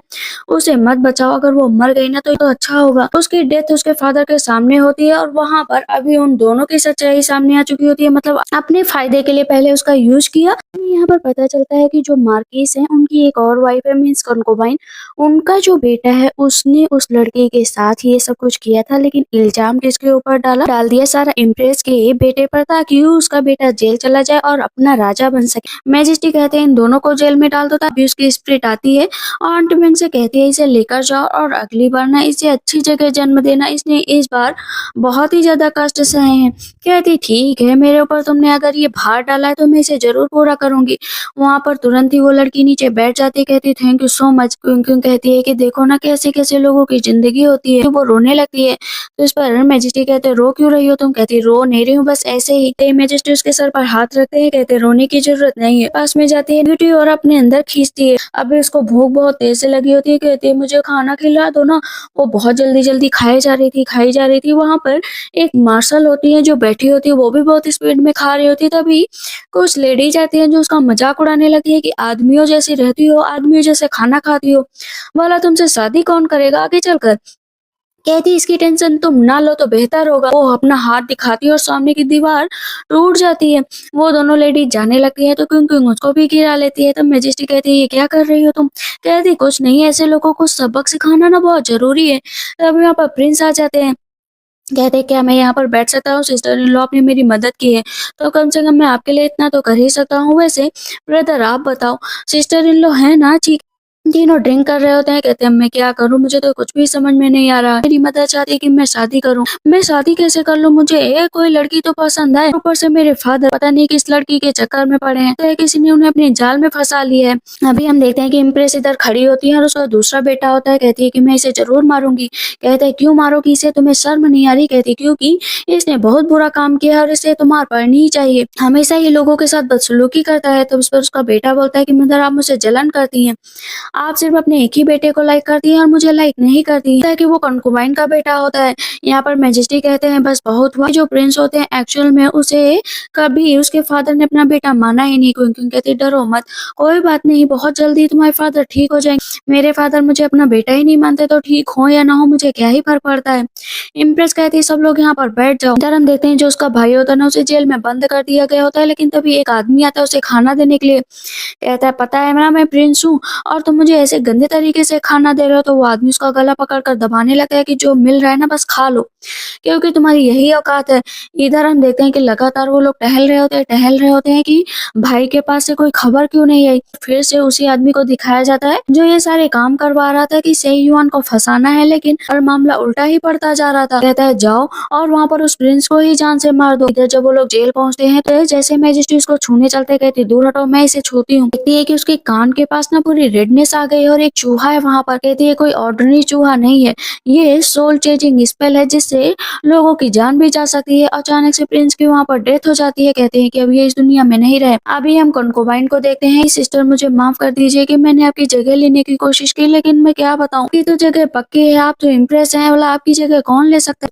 उसे मत बचाओ, अगर वो मर गई ना तो अच्छा होगा। उसकी डेथ उसके फादर के सामने होती है और वहां पर अभी उन दोनों की सच्चाई सामने आ चुकी होती है, मतलब अपने फायदे के लिए पहले उसका यूज किया। यहाँ पर पता चलता है कि जो मार्किस है उनकी एक और वाइफ है मीन्स कंकोबाइन, उनका जो बेटा है उसने उस लड़के के साथ ये सब कुछ किया था लेकिन इल्जाम किसके ऊपर डाल दिया सारा इम्प्रेस के बेटे पर ताकि उसका बेटा जेल चला जाए और अपना राजा बन सके। मैजेस्टी कहते हैं इन दोनों को जेल में डाल दो। तभी उसकी स्प्रिट आती है और आंट में से कहती है इसे लेकर जाओ और अगली बार ना इसे अच्छी जगह जन्म देना, इसने इस बार बहुत ही ज्यादा कष्ट सहे हैं। कहती ठीक है, मेरे ऊपर तुमने अगर ये भार डाला है तो मैं इसे जरूर पूरा करूंगी। वहां पर तुरंत ही वो लड़की नीचे बैठ जाती है, कहती थैंक यू सो मच। क्यों क्यों कहती है कि देखो ना कैसे कैसे लोगों की जिंदगी होती है। तो वो रोने लगती है तो इस पर मैजेस्टी कहते रो क्यों रही हो तुम? कहती रो नहीं रही हूँ, बस ऐसे ही। मैजेस्टी उसके सर पर हाथ रखते हैं, कहते रोने की जरूरत नहीं है। पास में जाती है ब्यूटी और अपने अंदर खींचती है। अभी उसको भूख बहुत तेज से लगी होती है, कहती है मुझे खाना खिला दो ना। वो बहुत जल्दी जल्दी खाई जा रही थी। वहां पर एक मार्शल होती है जो बैठी होती है, वो भी बहुत स्पीड में खा रही होती है। तभी कुछ लेडीज आती है जो उसका मजाक उड़ाने लगती है कि आदमियों जैसी रहती हो, आदमियों जैसे खाना खाती हो, भला तुमसे शादी कौन करेगा आगे चलकर। कहती इसकी टेंशन तुम ना लो तो बेहतर होगा। वो अपना हाथ दिखाती है और सामने की दीवार टूट जाती है। वो दोनों लेडीज जाने लगती है तो क्यों क्यों उसको भी गिरा लेती है। तब मैजेस्टी कहती है ये क्या कर रही हो तुम? कहती कुछ नहीं, ऐसे लोगों को सबक सिखाना ना बहुत जरूरी है। तब यहाँ पर प्रिंस आ जाते हैं, कहते क्या मैं यहाँ पर बैठ सकता हूँ? सिस्टर इन लॉ आपने मेरी मदद की है तो कम से कम मैं आपके लिए इतना तो कर ही सकता हूँ। वैसे ब्रदर आप बताओ, सिस्टर इन लॉ है ना? तीनों ड्रिंक कर रहे होते हैं, कहते हैं मैं क्या करूं, मुझे तो कुछ भी समझ में नहीं आ रहा। मेरी मदर चाहती है कि मैं शादी करूं, मैं शादी कैसे कर लूं? मुझे कोई लड़की तो पसंद है, ऊपर से मेरे फादर पता नहीं किस लड़की के चक्कर में पड़े हैं, तो किसी ने उन्हें अपने जाल में फंसा लिया है। अभी हम देखते हैं कि इम्प्रेस इधर खड़ी होती है और उसका दूसरा बेटा होता है। कहती है कि मैं इसे जरूर मारूंगी। कहते हैं क्यों मारोगी इसे, तुम्हें शर्म नहीं आ रही? कहती क्योंकि इसने बहुत बुरा काम किया और इसे तो मार पड़नी ही चाहिए, हमेशा ही लोगों के साथ बदसलूकी करता है। तो उस पर उसका बेटा बोलता है कि मदर आप मुझसे जलन करती हैं, आप सिर्फ अपने एक ही बेटे को लाइक करती हैं और मुझे लाइक नहीं करती है कि वो कंकुबाइन का बेटा होता है। यहाँ पर मैजेस्टी कहते हैं बस बहुत हुआ। जो प्रिंस होते हैं एक्चुअल में उसे कभी उसके फादर ने अपना बेटा माना ही नहीं। क्यों कहते डरो मत, कोई बात नहीं, बहुत जल्दी तुम्हारे फादर ठीक हो जाएंगे। मेरे फादर मुझे अपना बेटा ही नहीं मानते तो ठीक हो या ना हो मुझे क्या ही फर्क पड़ता है। इम्प्रेस कहती है सब लोग यहाँ पर बैठ जाओ। इधर हम देखते हैं जो उसका भाई होता है ना, उसे जेल में बंद कर दिया गया होता है, लेकिन तभी एक आदमी आता है उसे खाना देने के लिए। कहता है पता है ना मैं प्रिंस हूँ और तुम मुझे ऐसे गंदे तरीके से खाना दे रहे हो। तो वो आदमी उसका गला पकड़कर दबाने लगता है कि जो मिल रहा है ना बस खा लो, क्योंकि तुम्हारी यही औकात है। इधर हम देखते हैं कि लगातार वो लोग टहल रहे होते हैं कि भाई के पास से कोई खबर क्यों नहीं आई। फिर से उसी आदमी को दिखाया जाता है जो ये सारे काम करवा रहा था कि सही युआन को फंसाना है, लेकिन हर मामला उल्टा ही पड़ता जा रहा था। कहता है जाओ और वहाँ पर उस प्रिंस को ही जान से मार दो। इधर जब वो लोग जेल पहुंचते हैं तो जैसे मैजिस्ट्रेट उसको छूने चलते, कहती दूर हटो मैं इसे छूती हूँ। कहती है कि उसके कान के पास ना पूरी रेडनेस आ गई और एक चूहा है वहां पर। कहती है कोई ऑर्डिनरी चूहा नहीं है, ये सोल चेंजिंग स्पेल है जिससे लोगों की जान भी जा सकती है। अचानक से प्रिंस की वहां पर डेथ हो जाती है। कहते हैं कि अब ये इस दुनिया में नहीं रहे। अभी हम कंकोबाइन को देखते हैं। सिस्टर मुझे माफ कर दीजिए कि मैंने आपकी जगह लेने की कोशिश की, लेकिन मैं क्या बताऊं कि तो जगह पक्की है, आप तो इम्प्रेस हैं, बोला आपकी जगह कौन ले सकता है?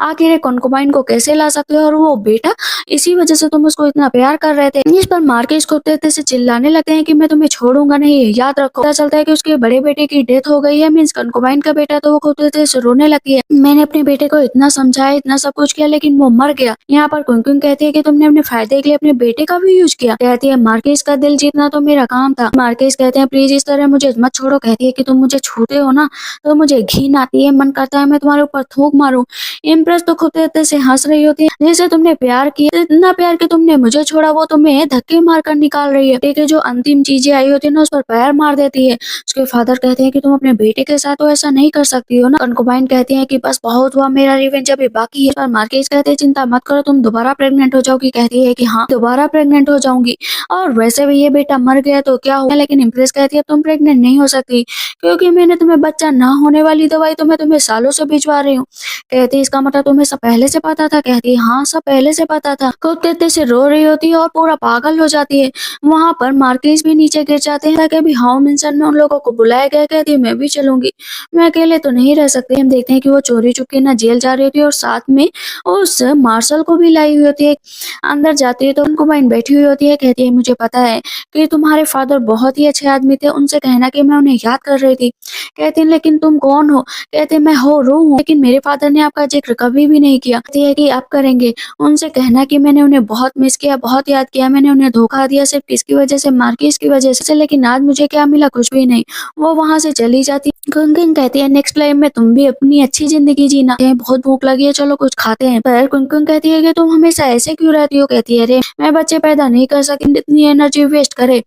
आखिर कंकोबाइन को कैसे ला सकते हो? और वो बेटा इसी वजह से तुम उसको इतना प्यार कर रहे थे। इस पर मार्केस को तेज से चिल्लाने लगते हैं कि मैं तुम्हें छोड़ूंगा नहीं, याद रखो। पता चलता है कि उसके बड़े बेटे की डेथ हो गई है, मीन्स कंकोबाइन का बेटा। तो वो खुद तेज से रोने लगती है, मैंने अपने बेटे को इतना समझाया, इतना सब कुछ किया, लेकिन वो मर गया। यहाँ पर कुंकुम कहती है कि तुमने अपने फायदे के लिए अपने बेटे का भी यूज किया। कहती है मार्केस का दिल जीतना तो मेरा काम था। मार्केस कहते हैं प्लीज इस तरह मुझे मत छोड़ो। कहती है कि तुम मुझे छूते हो ना तो मुझे घिन आती है, मन करता है मैं तुम्हारे ऊपर थूक मारूं। इम्प्रेस तो खुद तेज से हंस रही होती है, जैसे तुमने प्यार किया, इतना प्यार कि तुमने मुझे छोड़ा, वो तुम्हें धक्के मार कर निकाल रही है। ठीक है, जो अंतिम चीजें आई होती है ना उस पर पैर मार देती है। उसके फादर कहते हैं कि तुम अपने बेटे के साथ तो ऐसा नहीं कर सकती हो ना। कंकुबाइन कहती है कि बस बहुत हुआ, मेरा रिवेंज अभी बाकी है। पर मार्केस कहते हैं चिंता मत करो, तुम दोबारा प्रेग्नेंट हो जाओगी। कहती है कि हाँ दोबारा प्रेग्नेंट हो जाऊंगी, और वैसे भी ये बेटा मर गया तो क्या हुआ। लेकिन इम्प्रेस कहती है तुम प्रेग्नेंट नहीं हो सकती, क्योंकि मैंने तुम्हें बच्चा ना होने वाली दवाई तो मैं तुम्हें सालों से भिजवा रही हूँ। कहती है इसका मतलब तुम्हें सब पहले से पता था? कहती है हाँ सब पहले से पता था। खुद तेज से रो रही होती है और पूरा पागल हो जाती है। वहां पर मार्केस भी नीचे गिर जाते हैं ताकि अभी हाउ मिंसन में उन लोगों को बुलाया गया। कहती है मैं भी चलूंगी, मैं अकेले तो नहीं रह सकती। हम देखते हैं कि वो चोरी चुपके ना जेल जा रही होती है और साथ में उस मार्शल को भी लाई हुई होती है। अंदर जाती है तो उनको बहन बैठी हुई होती है। कहती है मुझे पता है कि तुम्हारे फादर बहुत ही अच्छे आदमी थे, उनसे कहना कि मैं उन्हें याद कर रही थी। कहती है लेकिन तुम कौन हो? कहते हैं मैं हो रू हूँ, लेकिन मेरे फादर ने आपका जिक्र कभी भी नहीं किया। कहती है कि आप करेंगे, उनसे कहना कि मैंने उन्हें बहुत मिस किया, बहुत याद किया, मैंने उन्हें धोखा दिया सिर्फ किसकी वजह से? मार्केस की वजह से। लेकिन आज मुझे क्या मिला? कुछ भी नहीं। वो वहां से चली जाती कुनकुन कहती है नेक्स्ट लाइफ में तुम भी अपनी अच्छी जिंदगी जीना। कहते हैं, बहुत भूख लगी है चलो कुछ खाते हैं। पर कुनकुन कहती है कि तुम हमेशा ऐसे क्यों रहती हो। कहती है अरे मैं बच्चे पैदा नहीं कर सकती इतनी एनर्जी वेस्ट करे,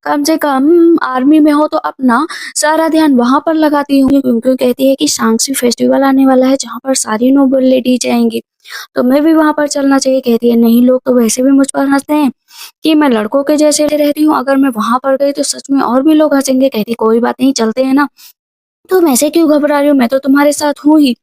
कम से कम आर्मी में हो तो अपना सारा ध्यान वहां पर लगाती हूँ। कुनकुन कहती है कि सांक्षी फेस्टिवल आने वाला है जहाँ पर सारी नोबल लेडीज आएंगी, तुम्हें भी वहां पर चलना चाहिए। कहती है नहीं, लोग तो वैसे भी मुझ पर हंसते हैं कि मैं लड़कों के जैसे रहती हूँ, अगर मैं वहां पर गई तो सच में और भी लोग हंसेंगे। कहती कोई बात नहीं, चलते हैं ना। तुम ऐसे क्यों घबरा रही हो, मैं तो तुम्हारे साथ हूँ ही।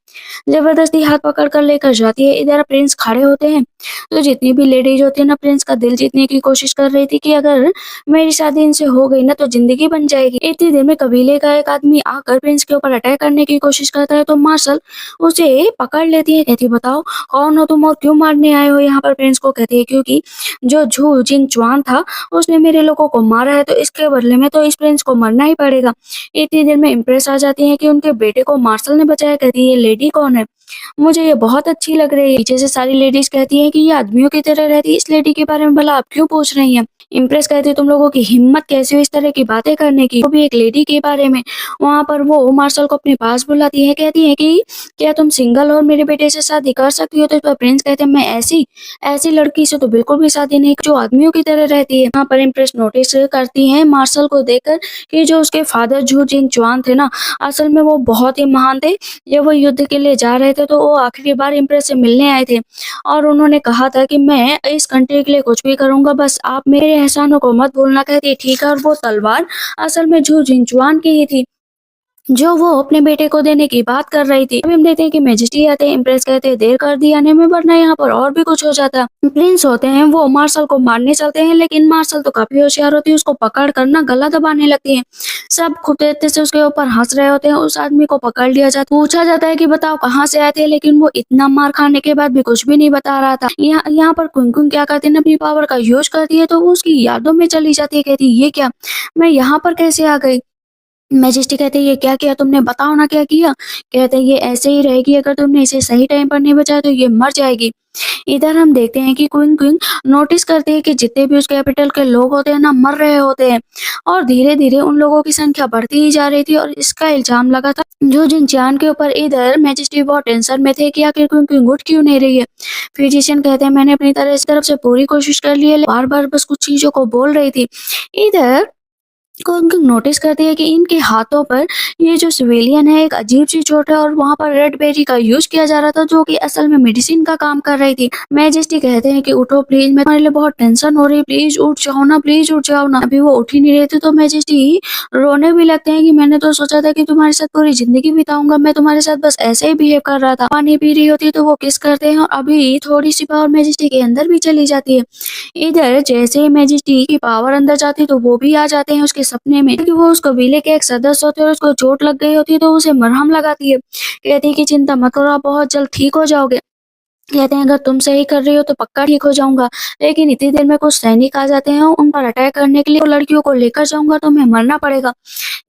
जबरदस्ती हाथ पकड़ कर लेकर जाती है। इधर प्रिंस खड़े होते हैं तो जितनी भी लेडीज होती है ना, प्रिंस का दिल जीतने की कोशिश कर रही थी कि अगर मेरी शादी इनसे हो गई ना तो जिंदगी बन जाएगी। इतनी देर में कबीले का एक आदमी आकर प्रिंस के ऊपर अटैक करने की कोशिश करता है तो मार्शल उसे पकड़ लेती है। कहती बताओ कौन हो तुम और क्यों मारने आए हो यहाँ पर। प्रिंस को कहती है क्योंकि जो झू जिन चुआन था उसने मेरे लोगों को मारा है, तो इसके बदले में तो इस प्रिंस को मरना ही पड़ेगा। इतनी देर में इम्प्रेस आ जाती है कि उनके बेटे को मार्शल ने बचाया। कहती है ये लेडी कौन है, मुझे ये बहुत अच्छी लग रही है। पीछे से सारी लेडीज कहती हैं कि ये आदमियों की तरह रहती है, इस लेडी के बारे में भला आप क्यों पूछ रही हैं। इम्प्रेस कहती है तुम लोगों की हिम्मत कैसे हुई इस तरह की बातें करने की, वो भी एक लेडी के बारे में। वहां पर वो मार्शल को अपने पास बुलाती है, कहती है कि क्या तुम सिंगल और मेरे बेटे से शादी कर सकती हो। तो इस पर प्रिंस कहते हैं मैं ऐसी ऐसी लड़की से तो बिल्कुल भी शादी नहीं जो आदमियों की तरह रहती है। वहाँ पर इम्प्रेस नोटिस करती है मार्शल को देखकर कि जो उसके फादर झू जिन चुआन थे ना, असल में वो बहुत ही महान थे। जब वो युद्ध के लिए जा रहे थे तो वो आखिरी बार इम्प्रेस से मिलने आए थे और उन्होंने कहा था कि मैं इस कंट्री के लिए कुछ भी करूंगा, बस आप मेरे एहसानों को मत भूलना। कहती है ठीक है। और वो तलवार असल में झू जिनचुआन की ही थी जो वो अपने बेटे को देने की बात कर रही थी। अभी हम देखते हैं कि मैजेस्टी आते हैं। इम्प्रेस कहते हैं देर कर दी आने में, वरना यहाँ पर और भी कुछ हो जाता। प्रिंस होते हैं वो मार्शल को मारने चलते हैं, लेकिन मार्शल तो काफी होशियार होती है, उसको पकड़ कर ना गला दबाने लगती है। सब खूब तेजी से उसके ऊपर हंस रहे होते हैं। उस आदमी को पकड़ लिया जाता, पूछा जाता है कि बताओ कहाँ से आए थे, लेकिन वो इतना मार खाने के बाद भी कुछ भी नहीं बता रहा था। यहाँ पर कुनकुन क्या करती है ना, अपनी पावर का यूज करती है तो वो उसकी यादों में चली जाती है। कहती है ये क्या, मैं यहाँ पर कैसे आ गई। मैजेस्टी कहते हैं ये क्या किया तुमने, बताओ ना क्या किया। कहते हैं ये ऐसे ही रहेगी, अगर तुमने इसे सही टाइम पर नहीं बचाया तो ये मर जाएगी। इधर हम देखते हैं कि क्वीन क्वीन नोटिस करते हैं कि जितने भी उस कैपिटल के लोग होते हैं ना मर रहे होते हैं, और धीरे धीरे उन लोगों की संख्या बढ़ती ही जा रही थी और इसका इल्जाम लगा था जो जिनचान के ऊपर। इधर मैजेस्टी बहुत टेंशन में थे कि आखिर क्वीन क्वीन उठ क्यों नहीं रही है। फिजिशियन कहते हैं मैंने अपनी तरफ से पूरी कोशिश कर ली है, बार बार बस कुछ चीजों को बोल रही थी। इधर को उनको नोटिस करती है कि इनके हाथों पर ये जो सिविलियन है एक अजीब सी चोट है और वहां पर रेड बेरी का यूज किया जा रहा था जो कि असल में मेडिसिन का काम कर रही थी। मैजेस्टी कहते हैं कि उठो प्लीज, मैं तुम्हारे लिए बहुत टेंशन हो रही है, प्लीज उठ जाओ ना, प्लीज उठ जाओ ना। अभी वो उठ ही नहीं रहे थे तो मैजेस्टी रोने भी लगते हैं कि मैंने तो सोचा था कि तुम्हारे साथ पूरी जिंदगी बिताऊंगा, मैं तुम्हारे साथ बस ऐसे ही बिहेव कर रहा था। पानी पी रही होती है तो वो किस करते हैं और अभी थोड़ी सी पावर मैजेस्टी के अंदर भी चली जाती है। इधर जैसे ही मैजेस्टी की पावर अंदर जाती है तो वो भी आ जाते हैं उसके सपने में, क्योंकि वो उस कबीले के एक सदस्य होते हैं और उसको चोट लग गई होती है तो उसे मरहम लगाती है। कहती है कि चिंता मत करो, आप बहुत जल्द ठीक हो जाओगे। कहते हैं अगर तुम सही कर रही हो तो पक्का ठीक हो जाऊंगा। लेकिन इतनी देर में कुछ सैनिक आ जाते हैं उन पर अटैक करने के लिए, तो लड़कियों को लेकर जाऊंगा तो मैं मरना पड़ेगा।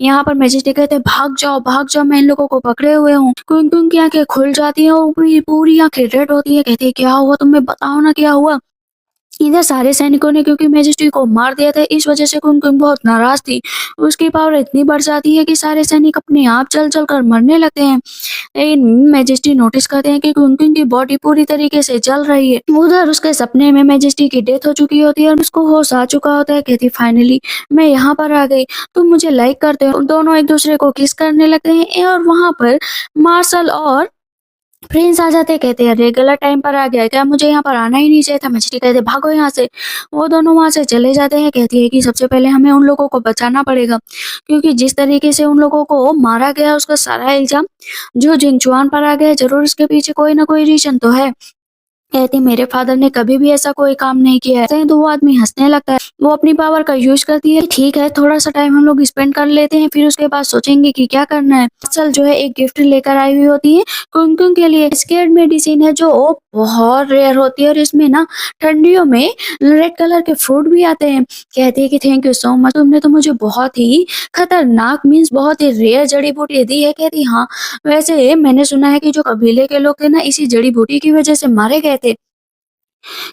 यहाँ पर मैजेस्टी कहते हैं भाग जाओ, मैं इन लोगों को पकड़े हुए हूँ। क्वीन क्वीन की आंखें खुल जाती है और पूरी आंखें रेड होती है। कहते हैं क्या हुआ, तुम्हें बताओ ना क्या हुआ। इधर सारे सैनिकों ने क्योंकि मैजेस्टी को मार दिया था, इस वजह से कुन बहुत नाराज थी। उसकी पावर इतनी बढ़ जाती है कि सारे सैनिक अपने आप चल चल कर मरने लगते हैं। लेकिन मैजेस्टी नोटिस करते हैं कि कुन की बॉडी पूरी तरीके से जल रही है। उधर उसके सपने में मैजेस्टी की डेथ हो चुकी होती है और उसको होश आ चुका होता है। कहती फाइनली मैं यहाँ पर आ गई, तुम मुझे लाइक करते हो। दोनों एक दूसरे को किस करने लगते हैं और वहां पर मार्शल और प्रिंस आ जाते, कहते हैं अरे गलत टाइम पर आ गया क्या, मुझे यहाँ पर आना ही नहीं चाहिए था। मछली कहते भागो यहाँ से। वो दोनों वहां से चले जाते हैं। कहती है कि सबसे पहले हमें उन लोगों को बचाना पड़ेगा, क्योंकि जिस तरीके से उन लोगों को मारा गया उसका सारा इल्जाम जो जिंगचुआन पर आ गया है, जरूर इसके पीछे कोई ना कोई रीजन तो है। कहती मेरे फादर ने कभी भी ऐसा कोई काम नहीं किया है। तो वो आदमी हंसने लगता है। वो अपनी पावर का यूज करती है, ठीक है थोड़ा सा टाइम हम लोग स्पेंड कर लेते हैं, फिर उसके बाद सोचेंगे कि क्या करना है। असल जो है एक गिफ्ट लेकर आई हुई होती है कुनकुन के लिए। स्केर्ड मेडिसिन है जो बहुत रेयर होती है और इसमें ना ठंडियों में रेड कलर के फ्रूट भी आते हैं। कहती है कि थैंक यू सो मच, तुमने तो मुझे बहुत ही खतरनाक मीन्स बहुत ही रेयर जड़ी बूटी दी है। कहती हाँ वैसे मैंने सुना है कि जो कबीले के लोग थे ना इसी जड़ी बूटी की वजह से मारे गए थे।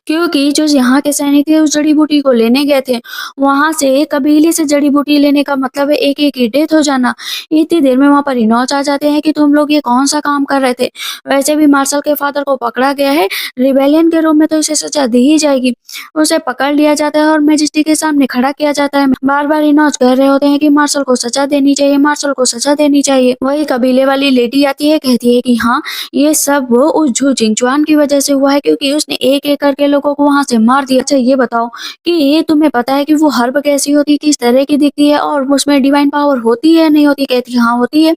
क्योंकि जो यहाँ के सैनिक थे उस जड़ी-बूटी को लेने गए थे। वहाँ से कबीले से जड़ी-बूटी लेने का मतलब है एक-एक की डेथ हो जाना। इतनी देर में वहाँ पर इनौज आ जाते हैं कि तुम लोग ये कौन-सा काम कर रहे थे? वैसे भी मार्शल के फादर को पकड़ा गया है, रिबेलियन के रूप में तो इसे सज़ा दी ही जाएगी। उसे पकड़ लिया जाता है और मैजेस्टी के सामने खड़ा किया जाता है। बार-बार इनौज कह रहे होते हैं कि मार्शल को सज़ा देनी चाहिए, मार्शल को सज़ा देनी चाहिए। वही कबीले वाली लेडी आती है, कहती है कि हाँ, ये सब उस झू जिंगजुआन की वजह से हुआ है क्योंकि उसने एक-एक करके लोगों को वहाँ से मार दिया। अच्छा ये बताओ कि ये तुम्हें पता है कि वो हर्ब कैसी होती है, किस तरह की दिखती है और उसमें डिवाइन पावर होती है या नहीं होती? कहती है हाँ होती है।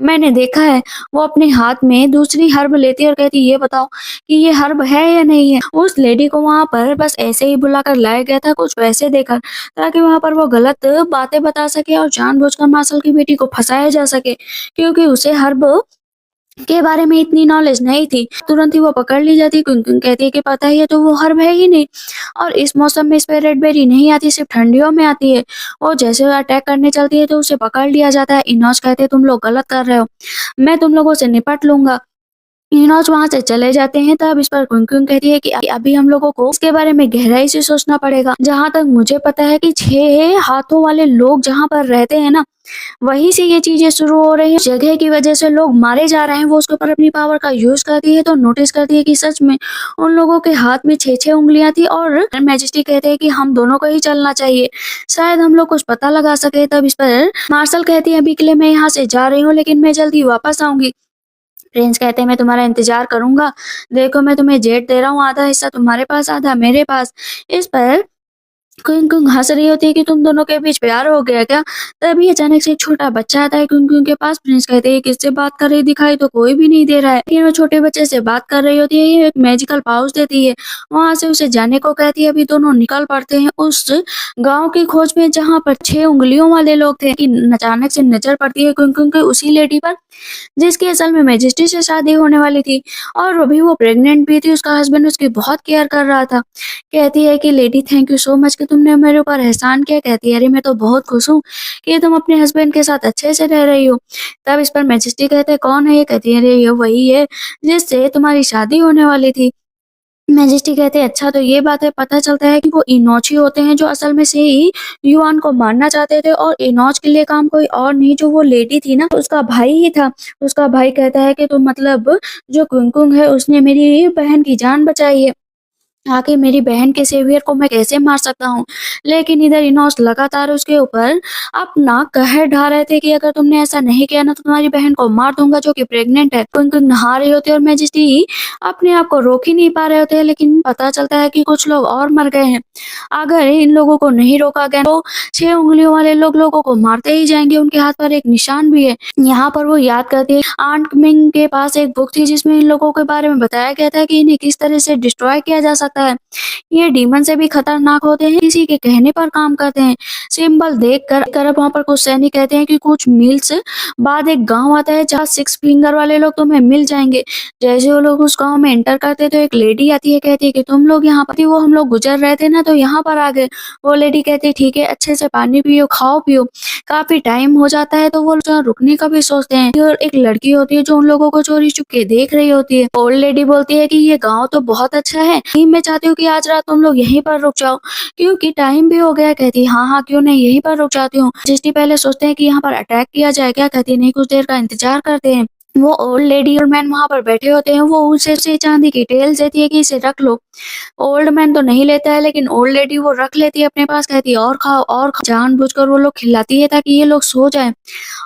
मैंने देखा है। वो अपने हाथ में दूसरी हर्ब लेती है और कहती है ये बताओ कि ये हर्ब है या नहीं है? उस लेडी को वहाँ पर बस ऐसे ही बुलाकर लाया गया था कुछ पैसे देकर ताकि वहाँ पर वो गलत बातें बता सके और जानबूझकर मार्शल की बेटी को फँसाया जा सके क्योंकि उसे हर्ब के बारे में इतनी नॉलेज नहीं थी। तुरंत ही वो पकड़ ली जाती, क्योंकि कहती है कि पता ही है तो वो हर्ब है ही नहीं। और इस मौसम में इस पे रेड बेरी नहीं आती, सिर्फ ठंडियों में आती है। और जैसे वो अटैक करने चलती है तो उसे पकड़ लिया जाता है। इनोज कहते हैं तुम लोग गलत कर रहे हो, मैं तुम लोगों से निपट लूंगा। इनोज वहाँ से चले जाते हैं। तब इस पर कुन-कुन कहती है कि अभी हम लोगों को इसके बारे में गहराई से सोचना पड़ेगा। जहाँ तक मुझे पता है कि 6 हाथों वाले लोग जहाँ पर रहते हैं ना, वहीं से ये चीजें शुरू हो रही हैं। जगह की वजह से लोग मारे जा रहे हैं, वो उसके ऊपर अपनी पावर का यूज करती है तो नोटिस करती है कि सच में उन लोगों के हाथ में 6-6 उंगलियां थी। और मैजेस्टी कहते हैं कि हम दोनों को ही चलना चाहिए, शायद हम लोग कुछ पता लगा सके। तब इस पर मार्शल कहती है अभी के लिए मैं यहाँ से जा रही हूँ, लेकिन मैं जल्दी वापस आऊंगी। प्रिंस कहते हैं मैं तुम्हारा इंतजार करूंगा, देखो मैं तुम्हें जेट दे रहा हूँ, आधा हिस्सा तुम्हारे पास आधा मेरे पास। इस पर कुन-कुन हँस रही होती है कि तुम दोनों के बीच प्यार हो गया क्या? तभी अचानक से एक छोटा बच्चा आता है कुन-कुन के पास। प्रिंस कहते हैं किससे बात कर रही, दिखाई तो कोई भी नहीं दे रहा है। लेकिन वो छोटे बच्चे से बात कर रही होती है, ये एक मैजिकल पाउच देती है। वहाँ से उसे जाने को कहती है। अभी दोनों निकल पड़ते हैं उस गाँव की खोज में जहाँ पर 6 उंगलियों वाले लोग थे कि अचानक से नज़र पड़ती है कुन-कुन के उसी लेडी पर जिसकी असल में मैजेस्टी से शादी होने वाली थी और अभी वो प्रेग्नेंट भी थी। उसका हस्बैंड उसकी बहुत केयर कर रहा था। कहती है कि lady thank you so much कि तुमने मेरे ऊपर एहसान किया। कहती है अरे मैं तो बहुत खुश हूँ कि तुम अपने हस्बैंड के साथ अच्छे से रह रही हो। तब इस पर मैजेस्टी कहते हैं कौन है ये? कहती है अरे ये वही है जिससे तुम्हारी शादी होने वाली थी। मैजेस्टी कहते हैं अच्छा तो ये बात है, पता चलता है कि वो इनोच ही होते हैं जो असल में से ही युआन को मारना चाहते थे और इनोच के लिए काम कोई और नहीं, जो वो लेडी थी ना उसका भाई ही था। उसका भाई कहता है कि तो मतलब जो कुंकुम है उसने मेरी बहन की जान बचाई है, आखिर मेरी बहन के सेवियर को मैं कैसे मार सकता हूँ? लेकिन इधर इनोस लगातार उसके ऊपर अपना कहर ढा रहे थे कि अगर तुमने ऐसा नहीं किया ना तो तुम्हारी बहन को मार दूंगा जो कि प्रेग्नेंट है। कुन-कुन नहा रहे होते और मैजेस्टी अपने आप को रोक ही नहीं पा रहे होते, लेकिन पता चलता है कि कुछ लोग और मर गए हैं। अगर इन लोगों को नहीं रोका गया तो 6 उंगलियों वाले लोग लोगों को मारते ही जाएंगे। उनके हाथ पर एक निशान भी है। यहाँ पर वो याद करती है आंट मिंग के पास एक बुक थी जिसमें इन लोगों के बारे में बताया गया था कि इन्हें किस तरह से डिस्ट्रॉय किया जा सकता है। ये डीमन से भी खतरनाक होते हैं, किसी के कहने पर काम करते हैं। सिंबल देखकर अब वहाँ पर कुछ सैनिक कहते हैं कि कुछ मील्स बाद एक गांव आता है जहाँ 6 फिंगर वाले लोग तुम्हें मिल जाएंगे। जैसे वो लोग उस गांव में एंटर करते तो एक लेडी आती है, कहती है कि तुम लोग यहाँ पर थी, वो हम लोग गुजर रहे थे ना तो यहाँ पर आ गए। वो लेडी कहती है ठीक है अच्छे से पानी पियो, खाओ पियो। काफी टाइम हो जाता है तो वो लोग जहाँ रुकने का भी सोचते हैं और एक लड़की होती है जो उन लोगों को चोरी छुपके देख रही होती है। ओल्ड लेडी बोलती है कि ये गांव तो बहुत अच्छा है, नहीं मैं चाहती हूँ कि आज रात तुम लोग यहीं पर रुक जाओ क्योंकि टाइम भी हो गया। कहती है हाँ हाँ क्यों नहीं, यहीं पर रुक जाती हूँ। जिसटी पहले सोचते हैं कि यहाँ पर अटैक किया जाए क्या, कहती है नहीं कुछ देर का इंतजार करते हैं। वो ओल्ड लेडी और मैन वहां पर बैठे होते हैं, वो उसे चांदी की टेल देती है कि इसे रख लो। ओल्ड मैन तो नहीं लेता है लेकिन ओल्ड लेडी वो रख लेती है अपने पास, कहती है और खाओ और खाओ। जानबूझकर वो लोग खिलाती है ताकि ये लोग सो जाएं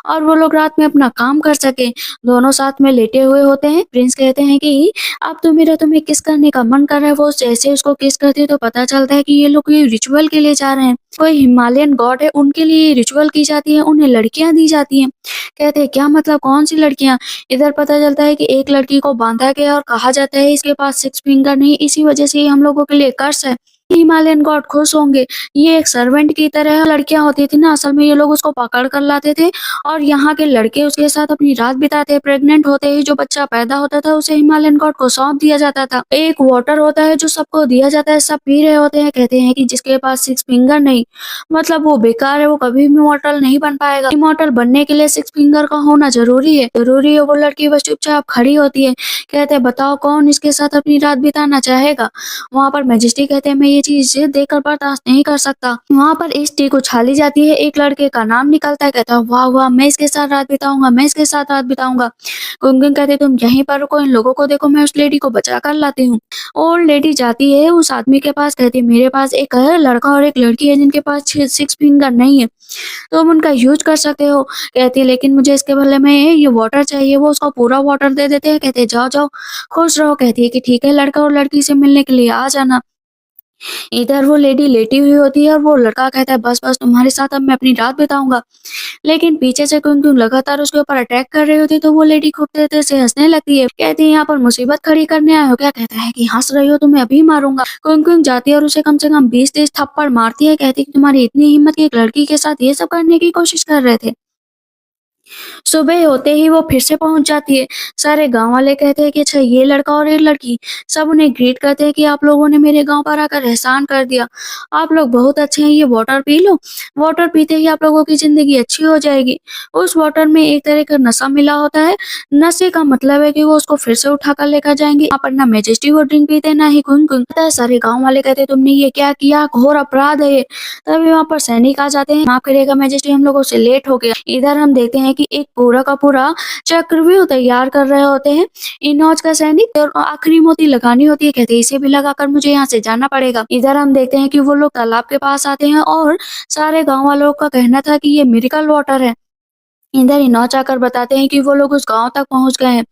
और वो लोग रात में अपना काम कर सके। दोनों साथ में लेटे हुए होते हैं। प्रिंस कहते हैं कि अब तो मेरा तुम्हें किस करने का मन कर रहा है। वो जैसे उसको किस करती है तो पता चलता है कि ये लोग ये रिचुअल के लिए जा रहे हैं। कोई हिमालयन गॉड है उनके लिए रिचुअल की जाती है, उन्हें लड़कियां दी जाती हैं। कहते हैं क्या मतलब कौन सी लड़कियां? इधर पता चलता है कि एक लड़की को बांधा गया और कहा जाता है इसके पास 6 फिंगर नहीं, इसी वजह से ये हम लोगों के लिए कर्स है। हिमालयन गॉड खुश होंगे। ये एक सर्वेंट की तरह लड़कियां होती थी ना, असल में ये लोग उसको पकड़ कर लाते थे और यहाँ के लड़के उसके साथ अपनी रात बिताते। प्रेग्नेंट होते ही जो बच्चा पैदा होता था उसे हिमालयन गॉड को सौंप दिया जाता था। एक वाटर होता है जो सबको दिया जाता है, सब पी रहे होते हैं। कहते हैं कि जिसके पास सिक्स फिंगर नहीं, मतलब वो बेकार है, वो कभी भी इमॉर्टल नहीं बन पाएगा। इमॉर्टल बनने के लिए सिक्स फिंगर का होना जरूरी है। जरूरी है। वो लड़की बस चुपचाप खड़ी होती है। कहते हैं बताओ कौन इसके साथ अपनी रात बिताना चाहेगा। वहाँ पर मैजेस्टी कहते हैं मैं ये चीज देखकर बर्दाश्त नहीं कर सकता। वहाँ पर इस टी को उछाली जाती है, एक लड़के का नाम निकलता है। कहता है वाह वाह, मैं इसके साथ रात बिताऊंगा, मैं इसके साथ रात बिताऊंगा। गुनगुन कहते तुम यहीं पर रुको, इन लोगों को देखो, मैं उस लेडी को बचा कर लाती हूँ। ओल्ड लेडी जाती है उस आदमी के पास। कहती है मेरे पास एक है लड़का और एक लड़की है जिनके पास सिक्स फिंगर नहीं है, तुम उनका यूज कर सकते हो। कहती है लेकिन मुझे इसके बदले में ये वाटर चाहिए। वो उसको पूरा वाटर दे देते हैं। कहते हैं जाओ जाओ खुश रहो। कहती है कि ठीक है, लड़का और लड़की से मिलने के लिए आ जाना। इधर वो लेडी लेटी हुई होती है और वो लड़का कहता है बस बस तुम्हारे साथ अब मैं अपनी रात बिताऊंगा। लेकिन पीछे से कुन लगातार उसके ऊपर अटैक कर रही होती है, तो वो लेडी खूब तेज तेज से हंसने लगती है। कहती है यहाँ पर मुसीबत खड़ी करने आए हो क्या। कहता है कि हंस रही हो, तुम्हें अभी मारूंगा। कुन जाती है और उसे कम से कम 20-30 थप्पड़ मारती है। कहती है कि तुम्हारी इतनी हिम्मत कि एक लड़की के साथ ये सब करने की कोशिश कर रहे थे। सुबह होते ही वो फिर से पहुंच जाती है। सारे गांव वाले कहते हैं कि अच्छा ये लड़का और ये लड़की, सब उन्हें ग्रीट करते हैं कि आप लोगों ने मेरे गांव पर आकर एहसान कर दिया, आप लोग बहुत अच्छे हैं, ये वाटर पी लो। वाटर पीते ही आप लोगों की जिंदगी अच्छी हो जाएगी। उस वाटर में एक तरह का नशा मिला होता है। नशे का मतलब है कि वो उसको फिर से उठा कर लेकर जाएंगे। यहाँ पर ना मेजेस्टी वो ड्रिंक पीते ना ही गुन। सारे गाँव वाले कहते हैं तुमने ये क्या किया, घोर अपराध है ये। तभी वहाँ पर सैनिक आ जाते हैं। माफ करिएगा मैजेस्टी, हम लोगों से लेट हो गया। इधर हम देखते हैं कि एक पूरा का पूरा चक्रव्यूह तैयार कर रहे होते हैं इनौज का सैनिक, और आखिरी मोती लगानी होती है। कहते हैं इसे भी लगाकर मुझे यहाँ से जाना पड़ेगा। इधर हम देखते हैं कि वो लोग तालाब के पास आते हैं और सारे गांव वालों का कहना था कि ये मिरेकल वाटर है। इधर हिनौच आकर बताते हैं कि वो लोग उस गांव तक पहुंच गए हैं।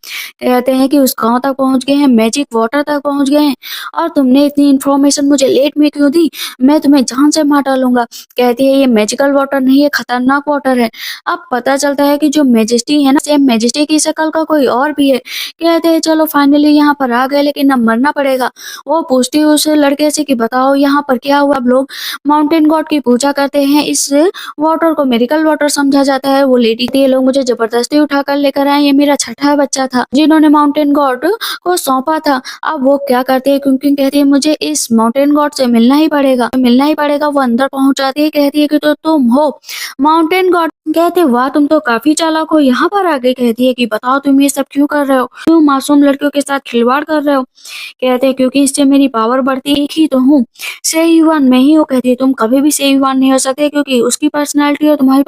कहते हैं कि उस गांव तक पहुंच गए हैं, मैजिक वाटर तक पहुंच गए हैं, और तुमने इतनी इन्फॉर्मेशन मुझे लेट में क्यों दी, मैं तुम्हें जान से मार डालूंगा। कहती है ये मैजिकल वाटर नहीं है, खतरनाक वाटर है। अब पता चलता है कि जो मेजेस्टी है ना, सेम मेजेस्टी की शक्ल का कोई और भी है। कहते हैं चलो फाइनली यहाँ पर आ गए, लेकिन अब मरना पड़ेगा। वो पूछती है उस लड़के से कि बताओ यहाँ पर क्या हुआ। अब लोग माउंटेन गॉड की पूजा करते हैं, इस वाटर को मेरिकल वाटर समझा जाता है। वो लेडी थी, ये लोग मुझे जबरदस्ती उठाकर लेकर आए, ये मेरा छठा बच्चा था जिन्होंने माउंटेन गॉड को सौंपा था। अब वो क्या करती है, क्योंकि कहती है मुझे इस माउंटेन गॉड से मिलना ही पड़ेगा, मिलना ही पड़ेगा। वो अंदर पहुंच जाती है, कहती है कि तो तुम हो माउंटेन गॉड। कहते वाह तुम तो काफी चालाक हो, यहाँ पर आ गई। कहती है कि बताओ तुम ये सब क्यों कर रहे हो, क्यों मासूम लड़कियों के साथ खिलवाड़ कर रहे हो। कहते हैं क्योंकि इससे मेरी पावर बढ़ती, एक ही तो हूँ, सही युवान मैं ही हूँ। कहती है तुम कभी भी सही युवान नहीं हो सकते, क्योंकि उसकी पर्सनालिटी और तुम्हारी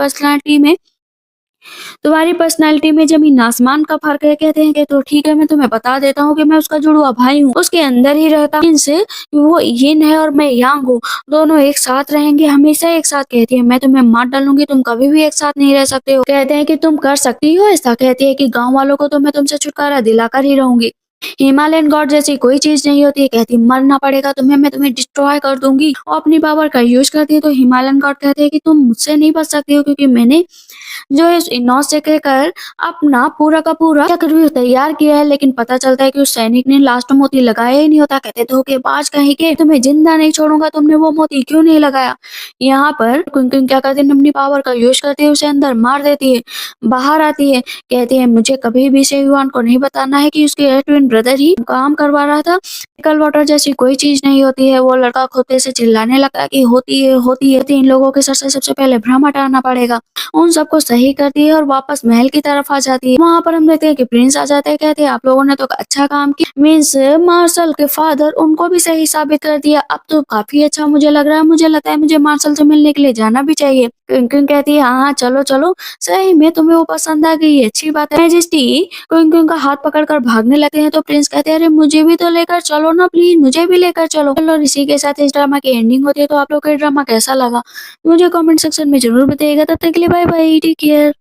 पर्सनालिटी में जमीन आसमान का फर्क है। कहते हैं कि तो ठीक है, मैं तुम्हें बता देता हूँ कि मैं उसका जुड़वा भाई हूँ, उसके अंदर ही रहता हूँ। इनसे वो यिन है और मैं यांग हूँ, दोनों एक साथ रहेंगे, हमेशा एक साथ। कहती है मैं तुम्हें मार डालूंगी, तुम कभी भी एक साथ नहीं रह सकते हो। कहते हैं कि तुम कर सकती हो ऐसा। कहती है कि गाँव वालों को तो मैं तुमसे छुटकारा दिलाकर ही रहूंगी। हिमालयन गॉड जैसी कोई चीज नहीं होती है। कहती मरना पड़ेगा तुम्हें, मैं तुम्हें डिस्ट्रॉय कर दूंगी। और अपनी पावर का यूज करती है। तो हिमालयन गॉड कहते हैं कि तुम मुझसे नहीं बच सकती हो, क्योंकि मैंने जो है इनौज से कहकर अपना पूरा का पूरा चक्रव्यूह तैयार किया है। लेकिन पता चलता है कि उस सैनिक ने लास्ट मोती लगाया ही नहीं होता। कहते धोखेबाज कहीं के, तुम्हें जिंदा नहीं छोड़ूंगा, तुमने वो मोती क्यों नहीं लगाया। यहाँ पर कुन क्या करती है, अपनी पावर का यूज करती है, उसे अंदर मार देती है, बाहर आती है। कहती है मुझे कभी भी सेहुआन को नहीं बताना है कि उसके ट्विन ब्रदर ही काम करवा रहा था। कल वाटर जैसी कोई चीज नहीं होती है। वो लड़का खोते से चिल्लाने लगा कि होती है होती है, इन लोगों के सर से सबसे पहले भ्रम हटाना पड़ेगा। उन सबको सही करती है और वापस महल की तरफ आ जाती है। वहाँ पर हम देखते हैं कि प्रिंस आ जाते हैं। कहते हैं आप लोगों ने तो अच्छा काम किया, मीन्स मार्शल के फादर, उनको भी सही साबित कर दिया। अब तो काफी अच्छा मुझे लग रहा है, मुझे लगता है मुझे मार्शल से मिलने के लिए जाना भी चाहिए। क्यों कहती है हाँ हाँ चलो चलो, सही में तुम्हें वो पसंद आ गई, अच्छी बात है। मैजेस्टी क्यों का हाथ पकड़कर भागने लगते हैं, तो प्रिंस कहते हैं अरे मुझे भी तो लेकर चलो ना प्लीज, मुझे भी लेकर चलो। चलो इसी के साथ इस ड्रामा की एंडिंग होती है। तो आप लोग को ये ड्रामा कैसा लगा मुझे कमेंट सेक्शन में जरूर बताइएगा। तब तक के लिए बाय बाय, टेक केयर।